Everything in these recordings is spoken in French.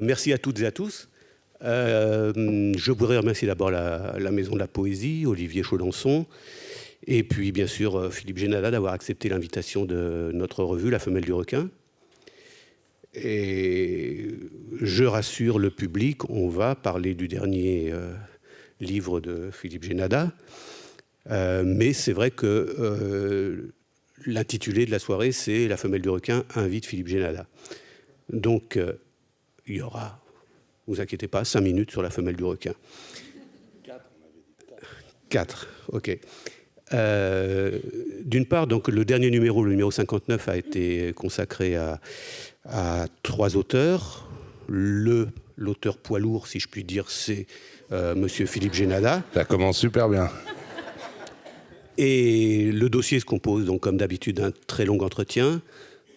Merci à toutes et à tous. Je voudrais remercier d'abord la Maison de la Poésie, Olivier Chaudençon, et puis bien sûr Philippe Génada d'avoir accepté l'invitation de notre revue La Femelle du Requin. Et je rassure le public, on va parler du dernier livre de Philippe Génada, mais c'est vrai que l'intitulé de la soirée, c'est La Femelle du Requin invite Philippe Génada. Donc il y aura, ne vous inquiétez pas, 5 minutes sur La Femelle du Requin. 4, on avait dit 4, ok. D'une part, donc, le dernier numéro, le numéro 59, a été consacré à 3 auteurs. L'auteur poids lourd, si je puis dire, c'est monsieur Philippe Génada. Ça commence super bien. Et le dossier se compose, donc, comme d'habitude, d'un très long entretien,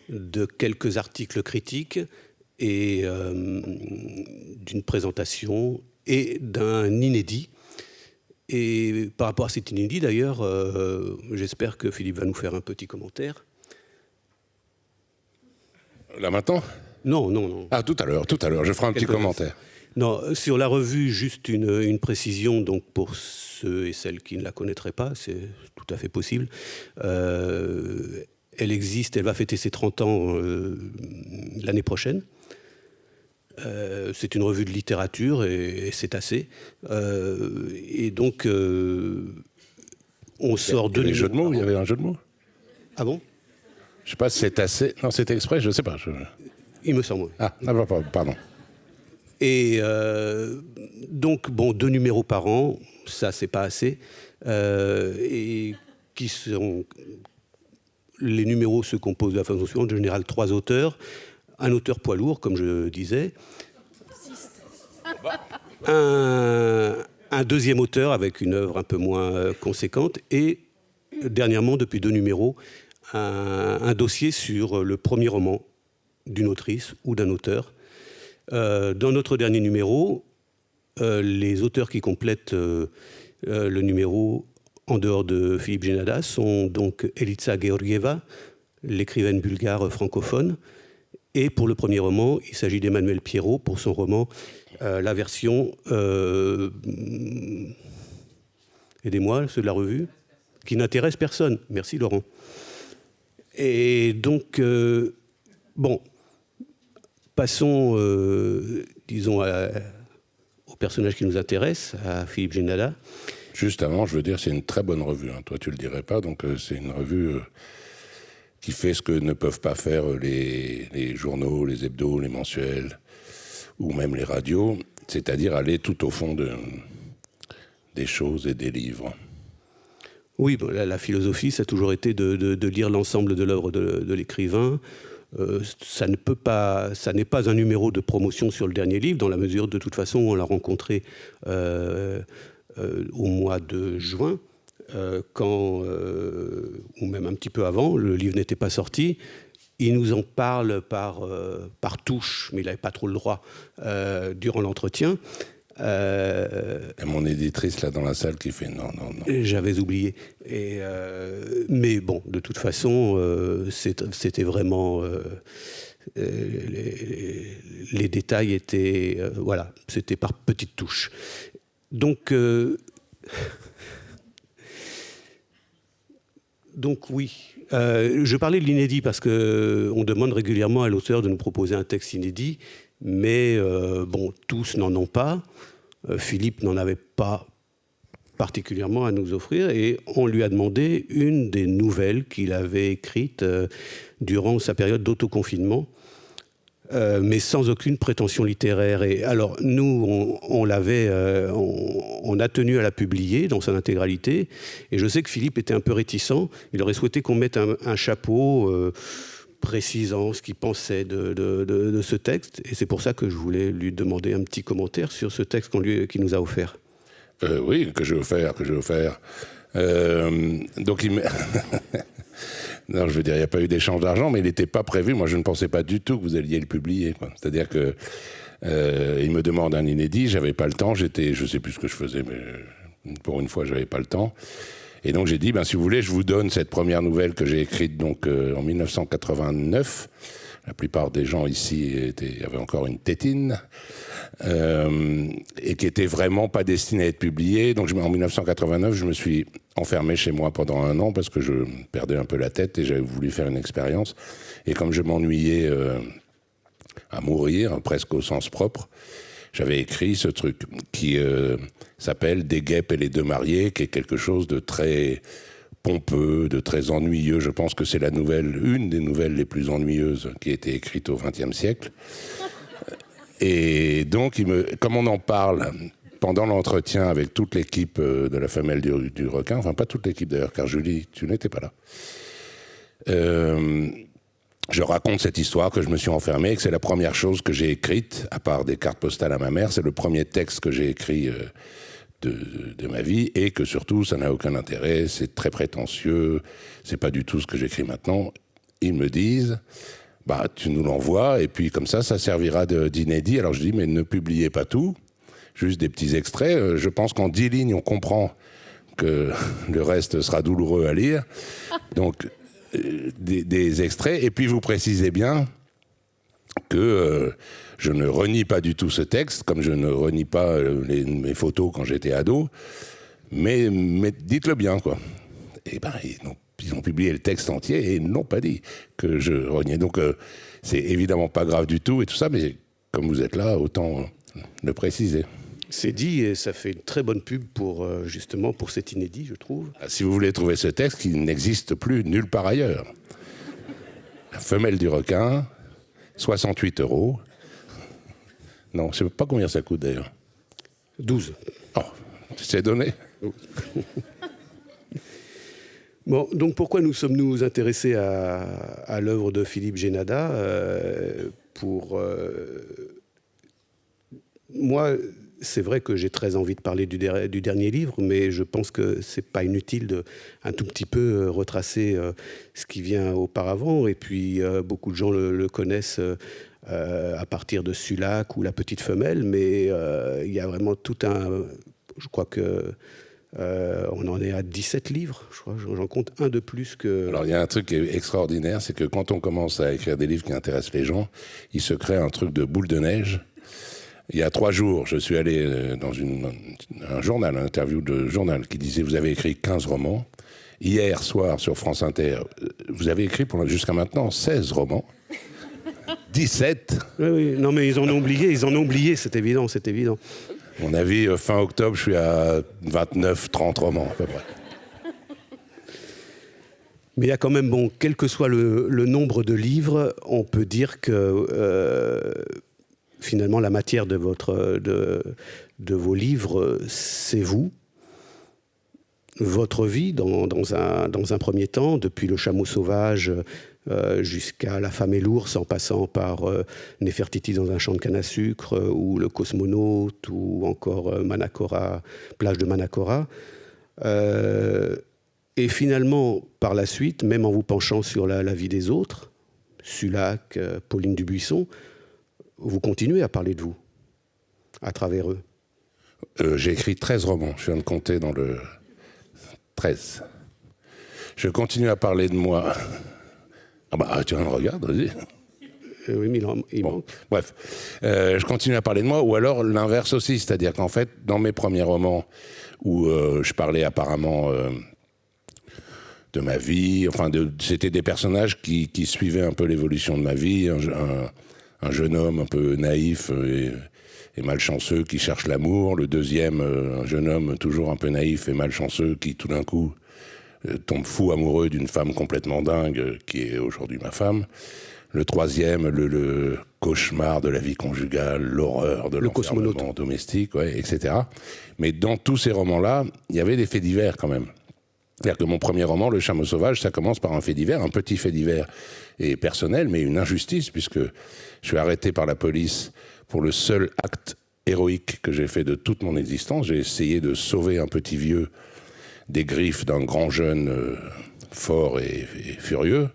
de quelques articles critiques et d'une présentation et d'un inédit. Et par rapport à cet inédit, d'ailleurs, j'espère que Philippe va nous faire un petit commentaire. Là maintenant ? Non. Ah, tout à l'heure, je ferai un petit commentaire. Non, sur la revue, juste une précision, donc pour ceux et celles qui ne la connaîtraient pas, c'est tout à fait possible. Elle existe, elle va fêter ses 30 ans l'année prochaine. C'est une revue de littérature et c'est assez. Et donc, on sort de... Il y avait un jeu de mots. Ah bon ? Je sais pas si c'est assez... Non, c'est exprès, je sais pas. Il me semble. Ah, pardon. Et donc, bon, 2 numéros par an, ça, c'est pas assez. Et qui sont... Les numéros se composent de la façon suivante, en général 3 auteurs, un auteur poids lourd, comme je disais, un deuxième auteur avec une œuvre un peu moins conséquente, et dernièrement, depuis 2 numéros, un dossier sur le premier roman d'une autrice ou d'un auteur. Dans notre dernier numéro, les auteurs qui complètent le numéro en dehors de Philippe Génada sont donc Elitsa Georgieva, l'écrivaine bulgare francophone, et pour le premier roman, il s'agit d'Emmanuel Pierrot pour son roman la version, aidez-moi, ceux de la revue, qui n'intéresse personne. Merci Laurent. Et donc, bon, passons, disons, au personnage qui nous intéresse, à Philippe Génada. Juste avant, je veux dire, c'est une très bonne revue. Hein. Toi, tu le dirais pas, donc c'est une revue qui fait ce que ne peuvent pas faire les journaux, les hebdos, les mensuels, ou même les radios, c'est-à-dire aller tout au fond des choses et des livres. Oui, bon, la philosophie, ça a toujours été de lire l'ensemble de l'œuvre de l'écrivain. Ça n'est pas un numéro de promotion sur le dernier livre, dans la mesure, de toute façon, on l'a rencontré au mois de juin, ou même un petit peu avant, le livre n'était pas sorti. Il nous en parle par touche, mais il n'avait pas trop le droit durant l'entretien. Et mon éditrice là dans la salle qui fait non. J'avais oublié. Mais bon, de toute façon, c'était vraiment... les détails étaient... voilà, c'était par petites touches. Donc oui, je parlais de l'inédit parce qu'on demande régulièrement à l'auteur de nous proposer un texte inédit, mais bon, tous n'en ont pas. Philippe n'en avait pas particulièrement à nous offrir, et on lui a demandé une des nouvelles qu'il avait écrites durant sa période d'autoconfinement, mais sans aucune prétention littéraire. Et alors, nous, on a tenu à la publier dans son intégralité, et je sais que Philippe était un peu réticent. Il aurait souhaité qu'on mette un chapeau précisant ce qu'il pensait de ce texte, et c'est pour ça que je voulais lui demander un petit commentaire sur ce texte qu'il nous a offert. Oui, que je vais faire. Donc, non, je veux dire, il n'y a pas eu d'échange d'argent, mais il n'était pas prévu. Moi, je ne pensais pas du tout que vous alliez le publier, quoi. C'est-à-dire que il me demande un inédit, j'avais pas le temps, je sais plus ce que je faisais, mais pour une fois, j'avais pas le temps. Et donc j'ai dit, si vous voulez, je vous donne cette première nouvelle que j'ai écrite donc, en 1989. La plupart des gens ici avaient encore une tétine, et qui était vraiment pas destinée à être publiée. Donc en 1989, je me suis enfermé chez moi pendant 1 an parce que je perdais un peu la tête et j'avais voulu faire une expérience. Et comme je m'ennuyais à mourir, presque au sens propre, j'avais écrit ce truc qui s'appelle « Des guêpes et les deux mariés », qui est quelque chose de très pompeux, de très ennuyeux. Je pense que c'est une des nouvelles les plus ennuyeuses qui a été écrite au XXe siècle. Et donc, comme on en parle pendant l'entretien avec toute l'équipe de La Femelle du Requin, enfin pas toute l'équipe d'ailleurs, car Julie, tu n'étais pas là, je raconte cette histoire que je me suis enfermé, que c'est la première chose que j'ai écrite, à part des cartes postales à ma mère, c'est le premier texte que j'ai écrit de ma vie, et que surtout, ça n'a aucun intérêt, c'est très prétentieux, c'est pas du tout ce que j'écris maintenant. Ils me disent, tu nous l'envoies, et puis comme ça servira d'inédit. Alors je dis, mais ne publiez pas tout, juste des petits extraits. Je pense qu'en 10 lignes, on comprend que le reste sera douloureux à lire. Donc, des extraits, et puis vous précisez bien que je ne renie pas du tout ce texte, comme je ne renie pas mes photos quand j'étais ado, mais dites-le bien, quoi. Et ils ont publié le texte entier et ils n'ont pas dit que je reniais. Donc c'est évidemment pas grave du tout et tout ça, mais comme vous êtes là, autant le préciser. C'est dit et ça fait une très bonne pub justement pour cet inédit, je trouve. Si vous voulez trouver ce texte qui n'existe plus nulle part ailleurs. La Femelle du Requin, 68 €. Non, je ne sais pas combien ça coûte d'ailleurs. 12. Oh, c'est donné. Bon, donc pourquoi nous sommes-nous intéressés à l'œuvre de Philippe Génada Moi, c'est vrai que j'ai très envie de parler du dernier livre, mais je pense que c'est pas inutile de un tout petit peu retracer ce qui vient auparavant. Et puis, beaucoup de gens le connaissent à partir de Sulac ou La Petite Femelle, mais il y a vraiment tout un... Je crois que on en est à 17 livres, je crois, j'en compte un de plus que... Alors, il y a un truc qui est extraordinaire, c'est que quand on commence à écrire des livres qui intéressent les gens, il se crée un truc de boule de neige. Il y a 3 jours, je suis allé dans un journal, une interview de journal qui disait « Vous avez écrit 15 romans ». Hier soir, sur France Inter, vous avez écrit jusqu'à maintenant 16 romans. 17. Oui, non mais ils en ont oublié, c'est évident. Mon avis, fin octobre, je suis à 29, 30 romans à peu près. Mais il y a quand même, quel que soit le nombre de livres, on peut dire que finalement la matière de vos livres, c'est vous. Votre vie dans un premier temps, depuis Le Chameau sauvage jusqu'à La femme et l'ours, en passant par Néfertiti dans un champ de canne à sucre, ou Le cosmonaute, ou encore Manacora, plage de Manacora. Et finalement, par la suite, même en vous penchant sur la vie des autres, Sulac, Pauline Dubuisson, vous continuez à parler de vous, à travers eux. J'ai écrit 13 romans, je viens de compter dans le 13. Je continue à parler de moi. Tu regardes, vas-y. Oui, mais il manque. Bref, je continue à parler de moi, ou alors l'inverse aussi, c'est-à-dire qu'en fait, dans mes premiers romans, où je parlais apparemment de ma vie, c'était des personnages qui suivaient un peu l'évolution de ma vie, un jeune homme un peu naïf et malchanceux qui cherche l'amour, le deuxième, un jeune homme toujours un peu naïf et malchanceux qui tout d'un coup tombe fou amoureux d'une femme complètement dingue qui est aujourd'hui ma femme. Le troisième, le cauchemar de la vie conjugale, l'horreur de l'enfermement domestique, etc. Mais dans tous ces romans-là, il y avait des faits divers quand même. C'est-à-dire que mon premier roman, Le Chameau sauvage, ça commence par un fait divers, un petit fait divers et personnel, mais une injustice, puisque je suis arrêté par la police pour le seul acte héroïque que j'ai fait de toute mon existence. J'ai essayé de sauver un petit vieux des griffes d'un grand jeune fort et furieux.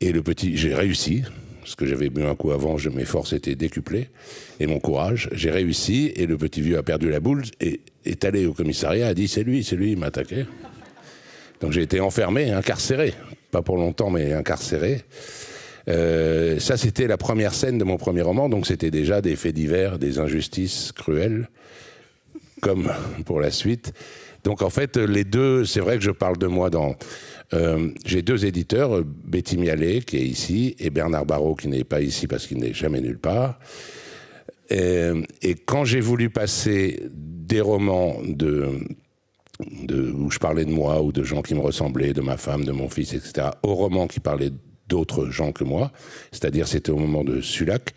Et j'ai réussi, parce que j'avais bu un coup avant, mes forces étaient décuplées, et mon courage, j'ai réussi, et le petit vieux a perdu la boule, et est allé au commissariat, a dit « c'est lui, il m'a attaqué ». Donc j'ai été enfermé, incarcéré. Pas pour longtemps, mais incarcéré. Ça, c'était la première scène de mon premier roman, donc c'était déjà des faits divers, des injustices cruelles, comme pour la suite. Donc en fait, les deux, c'est vrai que je parle de moi dans... j'ai deux éditeurs, Betty Mialet, qui est ici, et Bernard Barrault, qui n'est pas ici parce qu'il n'est jamais nulle part. Et quand j'ai voulu passer des romans où je parlais de moi, ou de gens qui me ressemblaient, de ma femme, de mon fils, etc., aux romans qui parlaient d'autres gens que moi, c'est-à-dire c'était au moment de Sulac,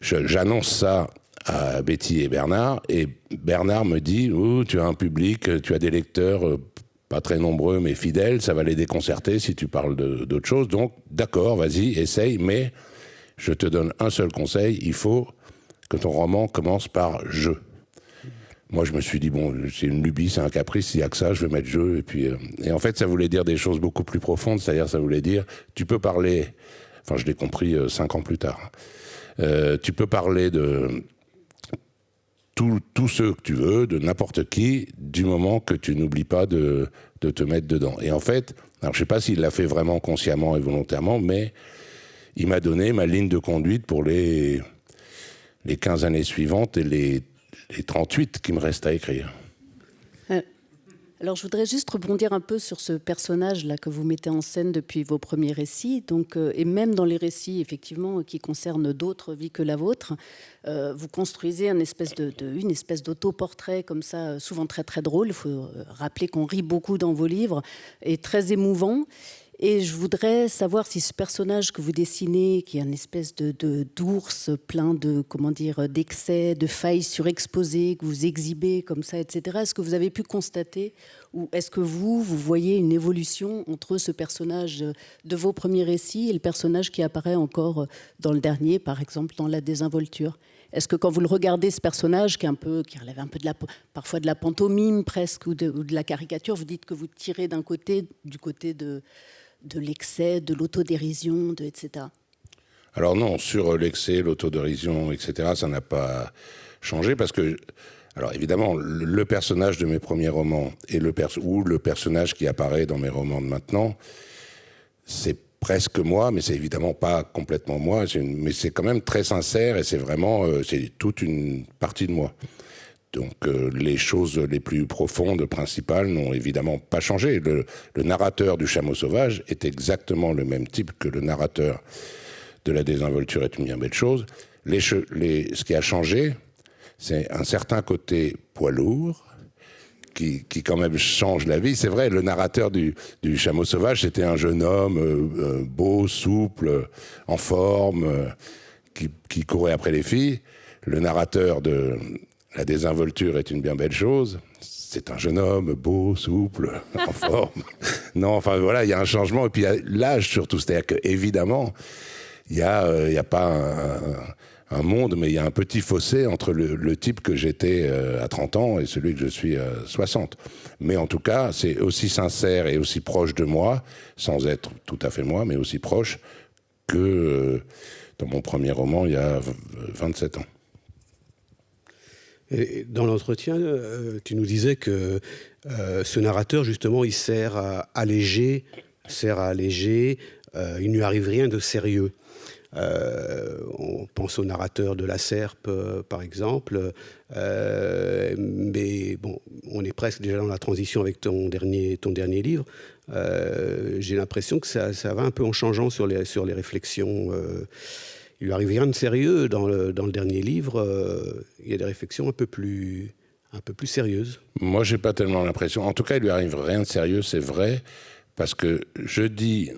j'annonce ça à Betty et Bernard me dit « tu as un public, tu as des lecteurs pas très nombreux mais fidèles, ça va les déconcerter si tu parles d'autre chose, donc d'accord, vas-y, essaye, mais je te donne un seul conseil, il faut que ton roman commence par « je ». Moi, je me suis dit, bon, c'est une lubie, c'est un caprice, s'il n'y a que ça, je vais mettre « je ». Et en fait, ça voulait dire des choses beaucoup plus profondes, c'est-à-dire ça voulait dire, tu peux parler, enfin je l'ai compris 5 ans plus tard, tu peux parler de tous ceux que tu veux, de n'importe qui, du moment que tu n'oublies pas de te mettre dedans. Et en fait, alors je ne sais pas s'il l'a fait vraiment consciemment et volontairement, mais il m'a donné ma ligne de conduite pour les 15 années suivantes et les 38 qui me restent à écrire. Alors, je voudrais juste rebondir un peu sur ce personnage-là que vous mettez en scène depuis vos premiers récits. Donc, et même dans les récits, effectivement, qui concernent d'autres vies que la vôtre, vous construisez une espèce d'autoportrait comme ça, souvent très, très drôle. Il faut rappeler qu'on rit beaucoup dans vos livres, et très émouvant. Et je voudrais savoir si ce personnage que vous dessinez, qui est une espèce d'ours plein d'excès, de failles surexposées, que vous exhibez comme ça, etc., est-ce que vous avez pu constater, ou est-ce que vous voyez une évolution entre ce personnage de vos premiers récits et le personnage qui apparaît encore dans le dernier, par exemple dans La Désinvolture ? Est-ce que quand vous le regardez, ce personnage qui relève un peu parfois de la pantomime presque, ou de la caricature, vous dites que vous tirez du côté de l'excès, de l'autodérision, etc. Alors non, sur l'excès, l'autodérision, etc., ça n'a pas changé parce que, alors évidemment, le personnage de mes premiers romans ou le personnage qui apparaît dans mes romans de maintenant, c'est presque moi, mais c'est évidemment pas complètement moi, mais c'est quand même très sincère et c'est vraiment, c'est toute une partie de moi. Donc les choses les plus profondes, principales, n'ont évidemment pas changé. Le narrateur du Chameau sauvage est exactement le même type que le narrateur de La Désinvolture est une bien belle chose. Ce qui a changé, c'est un certain côté poids lourd qui quand même change la vie. C'est vrai, le narrateur du Chameau sauvage, c'était un jeune homme beau, souple, en forme, qui courait après les filles. Le narrateur de La Désinvolture est une bien belle chose. C'est un jeune homme beau, souple, en forme. Non, enfin voilà, il y a un changement. Et puis l'âge surtout, c'est-à-dire qu'évidemment, il n'y a pas un monde, mais il y a un petit fossé entre le type que j'étais à 30 ans et celui que je suis à 60. Mais en tout cas, c'est aussi sincère et aussi proche de moi, sans être tout à fait moi, mais aussi proche que dans mon premier roman, il y a 27 ans. Et dans l'entretien, tu nous disais que ce narrateur, justement, il sert à alléger, il ne lui arrive rien de sérieux. On pense au narrateur de La Serpe, par exemple, mais bon, on est presque déjà dans la transition avec ton dernier livre. J'ai l'impression que ça va un peu en changeant sur les réflexions. Il lui arrive rien de sérieux dans le dernier livre. Il y a des réflexions un peu plus sérieuses. Moi, j'ai pas tellement l'impression. En tout cas, il lui arrive rien de sérieux, c'est vrai, parce que je dis,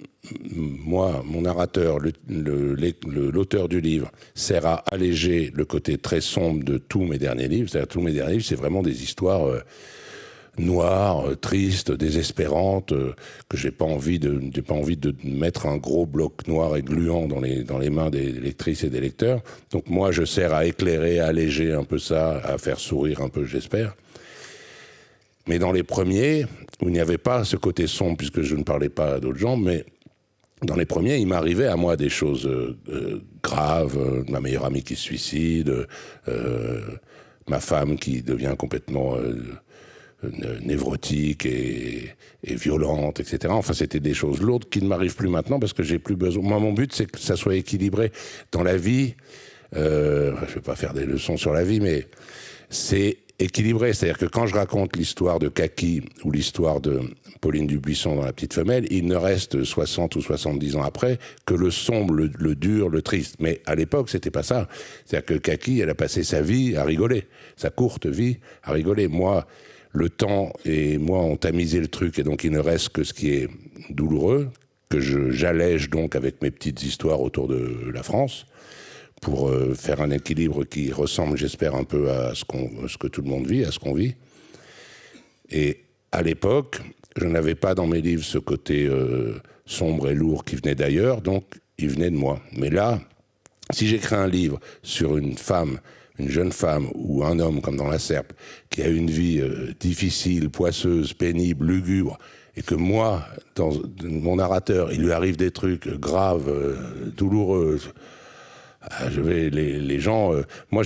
moi, mon narrateur, l'auteur du livre, sert à alléger le côté très sombre de tous mes derniers livres. C'est-à-dire, tous mes derniers livres, c'est vraiment des histoires noires, tristes, désespérantes, que j'ai pas envie de mettre un gros bloc noir et gluant dans les mains des lectrices et des lecteurs. Donc moi, je sers à éclairer, à alléger un peu ça, à faire sourire un peu, j'espère. Mais dans les premiers, où il n'y avait pas ce côté sombre, puisque je ne parlais pas d'autres gens, mais dans les premiers, il m'arrivait à moi des choses graves, ma meilleure amie qui se suicide, ma femme qui devient complètement névrotique et violente, etc. Enfin, c'était des choses lourdes qui ne m'arrivent plus maintenant parce que j'ai plus besoin. Moi, mon but, c'est que ça soit équilibré. Dans la vie, je ne vais pas faire des leçons sur la vie, mais c'est équilibré. C'est-à-dire que quand je raconte l'histoire de Kaki ou l'histoire de Pauline Dubuisson dans La Petite Femelle, il ne reste 60 ou 70 ans après que le sombre, le dur, le triste. Mais à l'époque, c'était pas ça. C'est-à-dire que Kaki, elle a passé sa vie à rigoler, sa courte vie à rigoler. Moi, le temps et moi, on tamisé le truc, et donc il ne reste que ce qui est douloureux, que j'allège donc avec mes petites histoires autour de la France, pour faire un équilibre qui ressemble, j'espère, un peu à ce que tout le monde vit, à ce qu'on vit. Et à l'époque, je n'avais pas dans mes livres ce côté sombre et lourd qui venait d'ailleurs, donc il venait de moi. Mais là, si j'écris un livre sur une femme, une jeune femme ou un homme, comme dans La Serpe, qui a une vie difficile, poisseuse, pénible, lugubre, et que moi, dans mon narrateur, il lui arrive des trucs graves, douloureux, les gens... moi,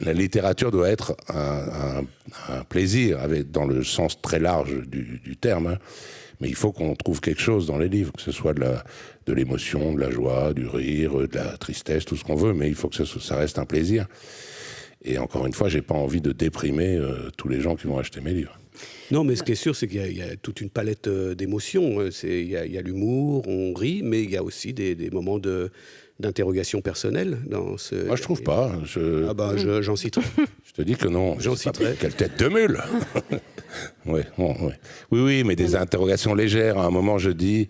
la littérature doit être un plaisir, dans le sens très large du terme. Hein. Mais il faut qu'on trouve quelque chose dans les livres, que ce soit de l'émotion, de la joie, du rire, de la tristesse, tout ce qu'on veut, mais il faut que ça reste un plaisir. Et encore une fois, j'ai pas envie de déprimer tous les gens qui vont acheter mes livres. Non, mais ce qui est sûr, c'est qu'il y a toute une palette d'émotions. Il y a l'humour, on rit, mais il y a aussi des moments d'interrogation personnelle dans ce... Moi, je trouve pas. J'en citerai. Je te dis que non. J'en citerai. Quelle tête de mule. Ouais. Oui, mais des interrogations légères. À un moment, je dis...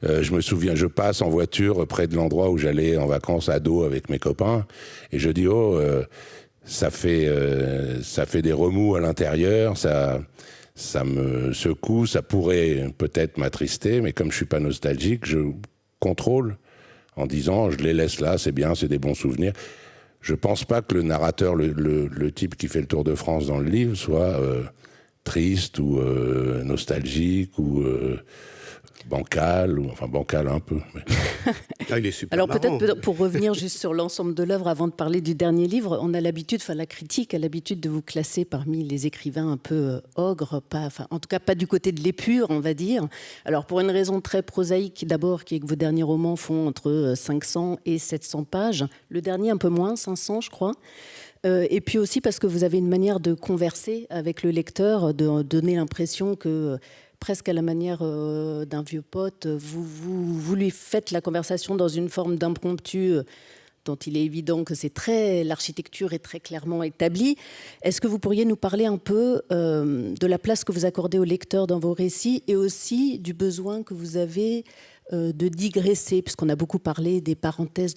je me souviens, je passe en voiture près de l'endroit où j'allais en vacances à dos avec mes copains, et je dis ça fait des remous à l'intérieur, ça me secoue, ça pourrait peut-être m'attrister, mais comme je suis pas nostalgique, je contrôle en disant je les laisse là, c'est bien, c'est des bons souvenirs. Je pense pas que le narrateur, le type qui fait le Tour de France dans le livre, soit triste ou nostalgique ou bancal, enfin bancal un peu. Mais... il est super. Alors marrant. peut-être pour revenir juste sur l'ensemble de l'œuvre, avant de parler du dernier livre, on a l'habitude, enfin la critique a l'habitude de vous classer parmi les écrivains un peu ogres, en tout cas pas du côté de l'épure, on va dire. Alors pour une raison très prosaïque d'abord, qui est que vos derniers romans font entre 500 et 700 pages, le dernier un peu moins, 500 je crois. Et puis aussi parce que vous avez une manière de converser avec le lecteur, de donner l'impression que... presque à la manière d'un vieux pote, vous lui faites la conversation dans une forme d'impromptu dont il est évident que l'architecture est très clairement établie. Est-ce que vous pourriez nous parler un peu de la place que vous accordez au lecteur dans vos récits et aussi du besoin que vous avez de digresser, puisqu'on a beaucoup parlé des parenthèses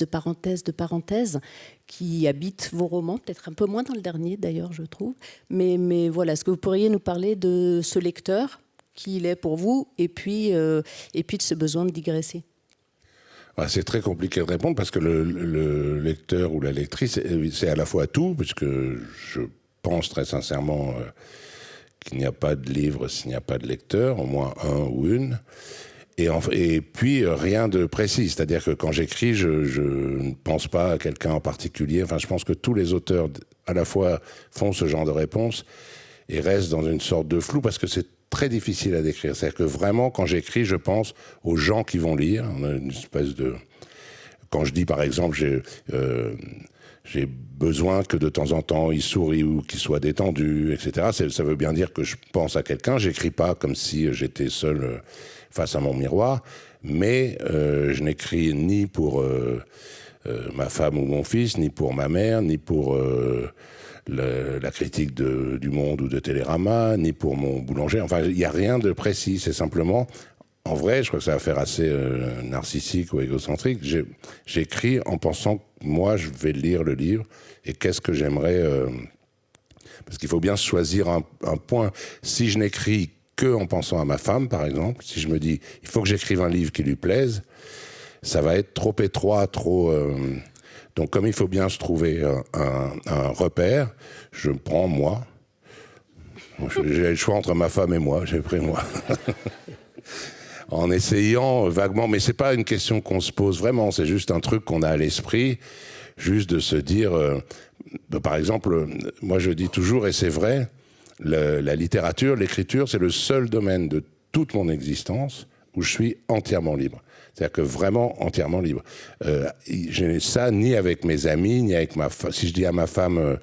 qui habitent vos romans, peut-être un peu moins dans le dernier d'ailleurs, je trouve. Mais voilà, est-ce que vous pourriez nous parler de ce lecteur qui il est pour vous, et puis de ce besoin de digresser? C'est très compliqué de répondre parce que le lecteur ou la lectrice, c'est à la fois tout, puisque je pense très sincèrement qu'il n'y a pas de livre s'il n'y a pas de lecteur, au moins un ou une, et puis rien de précis, c'est-à-dire que quand j'écris, je ne pense pas à quelqu'un en particulier, enfin je pense que tous les auteurs à la fois font ce genre de réponse et restent dans une sorte de flou parce que c'est très difficile à décrire. C'est-à-dire que vraiment, quand j'écris, je pense aux gens qui vont lire. On a une espèce de... Quand je dis, par exemple, j'ai besoin que de temps en temps, il sourie ou qu'il soit détendu, etc. Ça veut bien dire que je pense à quelqu'un. J'écris pas comme si j'étais seul face à mon miroir, mais je n'écris ni pour ma femme ou mon fils, ni pour ma mère, ni pour... la critique du Monde ou de Télérama, ni pour mon boulanger. Enfin, il n'y a rien de précis. C'est simplement, en vrai, je crois que ça va faire assez narcissique ou égocentrique. J'écris en pensant que moi, je vais lire le livre et qu'est-ce que j'aimerais... parce qu'il faut bien choisir un point. Si je n'écris que en pensant à ma femme, par exemple, si je me dis, il faut que j'écrive un livre qui lui plaise, ça va être trop étroit, trop... Donc, comme il faut bien se trouver un repère, je prends moi. J'ai le choix entre ma femme et moi, j'ai pris moi. En essayant vaguement, mais c'est pas une question qu'on se pose vraiment, c'est juste un truc qu'on a à l'esprit, juste de se dire... par exemple, moi je dis toujours, et c'est vrai, La littérature, l'écriture, c'est le seul domaine de toute mon existence où je suis entièrement libre. C'est-à-dire que vraiment entièrement libre. Je n'ai ça ni avec mes amis, ni avec ma femme. Si je dis à ma femme,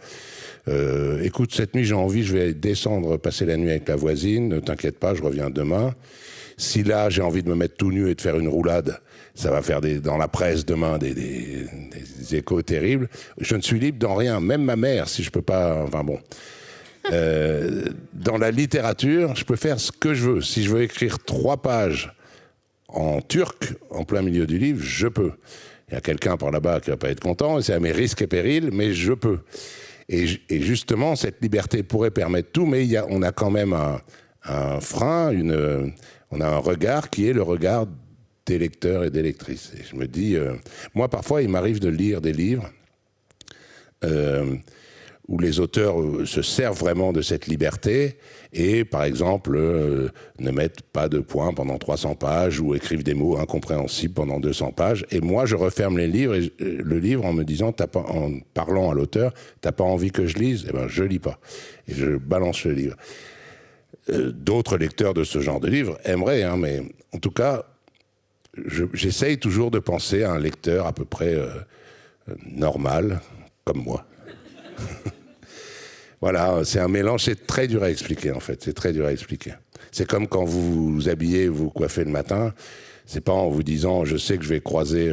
écoute, cette nuit j'ai envie, je vais descendre, passer la nuit avec la voisine, ne t'inquiète pas, je reviens demain. Si là j'ai envie de me mettre tout nu et de faire une roulade, ça va faire dans la presse demain des échos terribles. Je ne suis libre dans rien, même ma mère, si je peux pas... Enfin bon... dans la littérature, je peux faire ce que je veux. Si je veux écrire 3 pages en turc, en plein milieu du livre, je peux. Il y a quelqu'un par là-bas qui va pas être content, et c'est à mes risques et périls, mais je peux. Et justement, cette liberté pourrait permettre tout, mais on a quand même un frein, on a un regard qui est le regard des lecteurs et des lectrices. Et je me dis, moi parfois il m'arrive de lire des livres où les auteurs se servent vraiment de cette liberté et, par exemple, ne mettent pas de points pendant 300 pages ou écrivent des mots incompréhensibles pendant 200 pages. Et moi, je referme le livre en me disant, en parlant à l'auteur, « T'as pas envie que je lise ?» Eh ben, je lis pas. Et je balance le livre. D'autres lecteurs de ce genre de livre aimeraient, hein, mais en tout cas, j'essaye toujours de penser à un lecteur à peu près normal, comme moi. Voilà, c'est un mélange, c'est très dur à expliquer en fait, c'est très dur à expliquer. C'est comme quand vous vous habillez, vous coiffez le matin, c'est pas en vous disant je sais que je vais croiser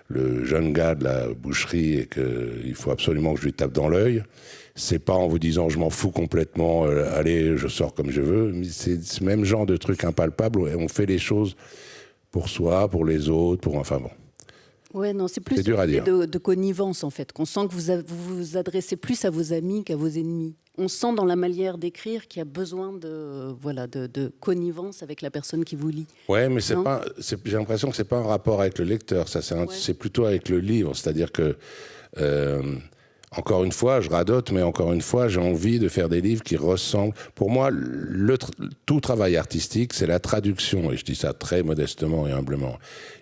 le jeune gars de la boucherie et qu'il faut absolument que je lui tape dans l'œil. C'est pas en vous disant je m'en fous complètement, allez je sors comme je veux. C'est ce même genre de truc impalpable où on fait les choses pour soi, pour les autres, enfin bon. Ouais, non, c'est plus de connivence en fait, qu'on sent que vous vous adressez plus à vos amis qu'à vos ennemis. On sent dans la manière d'écrire qu'il y a besoin de connivence avec la personne qui vous lit. Ouais, mais j'ai l'impression que c'est pas un rapport avec le lecteur, c'est plutôt avec le livre, c'est-à-dire que encore une fois, je radote, mais encore une fois, j'ai envie de faire des livres qui ressemblent. Pour moi, tout travail artistique, c'est la traduction, et je dis ça très modestement et humblement.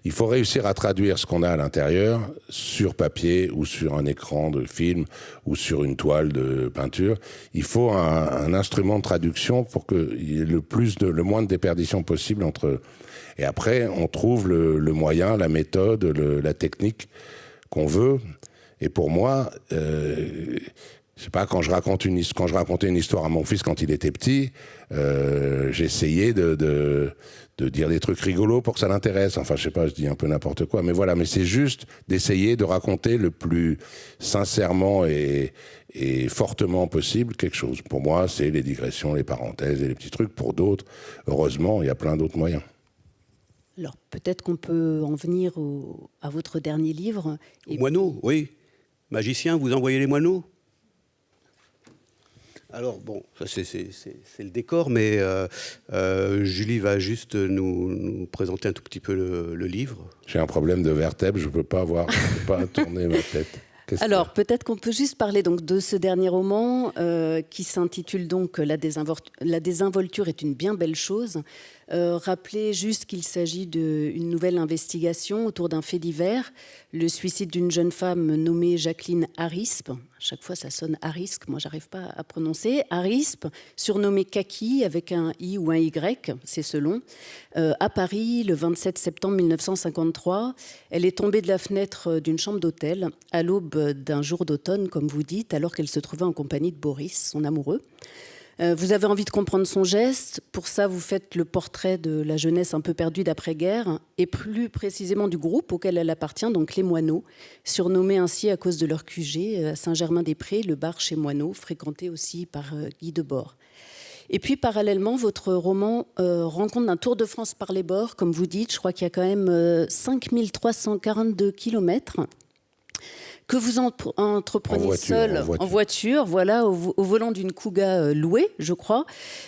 Il faut réussir à traduire ce qu'on a à l'intérieur sur papier ou sur un écran de film ou sur une toile de peinture. Il faut un instrument de traduction pour qu'il y ait le moins de déperdition possible entre... Et après, on trouve le moyen, la méthode, la technique qu'on veut. Et pour moi, je sais pas, quand je racontais une histoire à mon fils quand il était petit, j'essayais de dire des trucs rigolos pour que ça l'intéresse. Enfin, je sais pas, je dis un peu n'importe quoi, mais voilà. Mais c'est juste d'essayer de raconter le plus sincèrement et fortement possible quelque chose. Pour moi, c'est les digressions, les parenthèses et les petits trucs. Pour d'autres, heureusement, il y a plein d'autres moyens. Alors, peut-être qu'on peut en venir à votre dernier livre. Moineaux, oui. Magicien, vous envoyez les moineaux? Alors, bon, ça c'est le décor, mais Julie va juste nous présenter un tout petit peu le livre. J'ai un problème de vertèbre, je ne peux pas tourner ma tête. Alors, peut-être qu'on peut juste parler donc, de ce dernier roman qui s'intitule donc La désinvolture est une bien belle chose. Rappelez juste qu'il s'agit d'une nouvelle investigation autour d'un fait divers, le suicide d'une jeune femme nommée Jacqueline Harispe. À chaque fois, ça sonne Harispe, moi, j'arrive pas à prononcer. Harispe, surnommée Kaki, avec un I ou un Y, c'est selon, à Paris, le 27 septembre 1953. Elle est tombée de la fenêtre d'une chambre d'hôtel à l'aube d'un jour d'automne, comme vous dites, alors qu'elle se trouvait en compagnie de Boris, son amoureux. Vous avez envie de comprendre son geste. Pour ça, vous faites le portrait de la jeunesse un peu perdue d'après-guerre et plus précisément du groupe auquel elle appartient, donc les Moineaux, surnommés ainsi à cause de leur QG à Saint-Germain-des-Prés, le bar chez Moineaux, fréquenté aussi par Guy Debord. Et puis, parallèlement, votre roman rend compte d'un tour de France par les bords, comme vous dites. Je crois qu'il y a quand même 5342 kilomètres que vous entreprenez seul, en voiture, voilà, au volant d'une Kuga louée, je crois.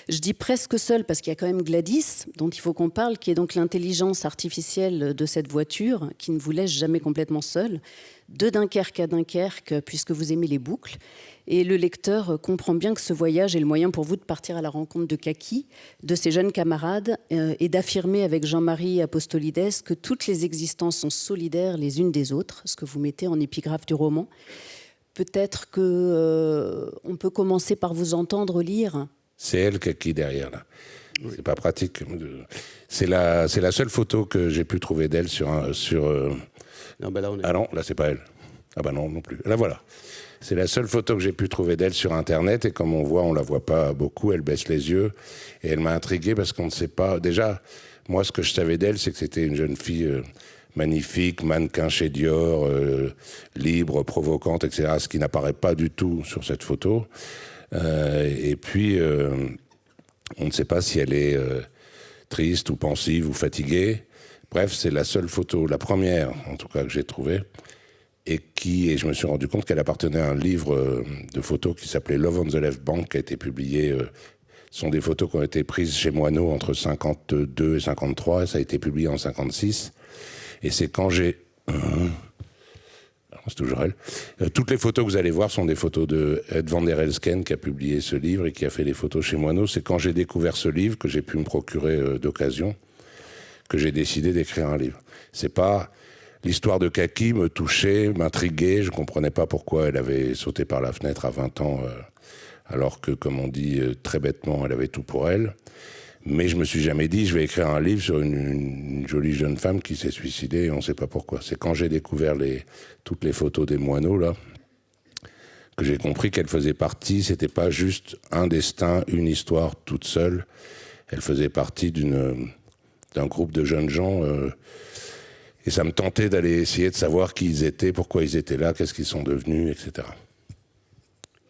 Je dis presque seul parce qu'il y a quand même Gladys, dont il faut qu'on parle, qui est donc l'intelligence artificielle de cette voiture, qui ne vous laisse jamais complètement seul. De Dunkerque à Dunkerque, puisque vous aimez les boucles. Et le lecteur comprend bien que ce voyage est le moyen pour vous de partir à la rencontre de Kaki, de ses jeunes camarades, et d'affirmer avec Jean-Marie Apostolides que toutes les existences sont solidaires les unes des autres, ce que vous mettez en épigraphe du roman. peut-être qu'on peut commencer par vous entendre lire. C'est elle qui est derrière, là. Oui. C'est pas pratique. C'est la seule photo que j'ai pu trouver d'elle sur... Non, ben là, Ah non, là, c'est pas elle. Ah bah non, non plus. Là, voilà. C'est la seule photo que j'ai pu trouver d'elle sur Internet. Et comme on voit, on la voit pas beaucoup. Elle baisse les yeux. Et elle m'a intrigué parce qu'on ne sait pas... Déjà, moi, ce que je savais d'elle, c'est que c'était une jeune fille magnifique, mannequin chez Dior, libre, provocante, etc. Ce qui n'apparaît pas du tout sur cette photo. Et puis, on ne sait pas si elle est triste ou pensive ou fatiguée. Bref, c'est la seule photo, la première en tout cas que j'ai trouvée, et je me suis rendu compte qu'elle appartenait à un livre de photos qui s'appelait Love on the Left Bank, qui a été publié. Ce sont des photos qui ont été prises chez Moineau entre 52 et 53, et ça a été publié en 56. Et c'est quand j'ai... C'est toujours elle. Toutes les photos que vous allez voir sont des photos de Ed van der Elsken qui a publié ce livre et qui a fait les photos chez Moineau. C'est quand j'ai découvert ce livre, que j'ai pu me procurer d'occasion, que j'ai décidé d'écrire un livre. C'est pas... L'histoire de Kaki me touchait, m'intriguait. Je ne comprenais pas pourquoi elle avait sauté par la fenêtre à 20 ans, alors que, comme on dit très bêtement, elle avait tout pour elle. Mais je me suis jamais dit, je vais écrire un livre sur une jolie jeune femme qui s'est suicidée et on ne sait pas pourquoi. C'est quand j'ai découvert toutes les photos des Moineaux, là, que j'ai compris qu'elle faisait partie, c'était pas juste un destin, une histoire toute seule. Elle faisait partie d'un groupe de jeunes gens et ça me tentait d'aller essayer de savoir qui ils étaient, pourquoi ils étaient là, qu'est-ce qu'ils sont devenus, etc.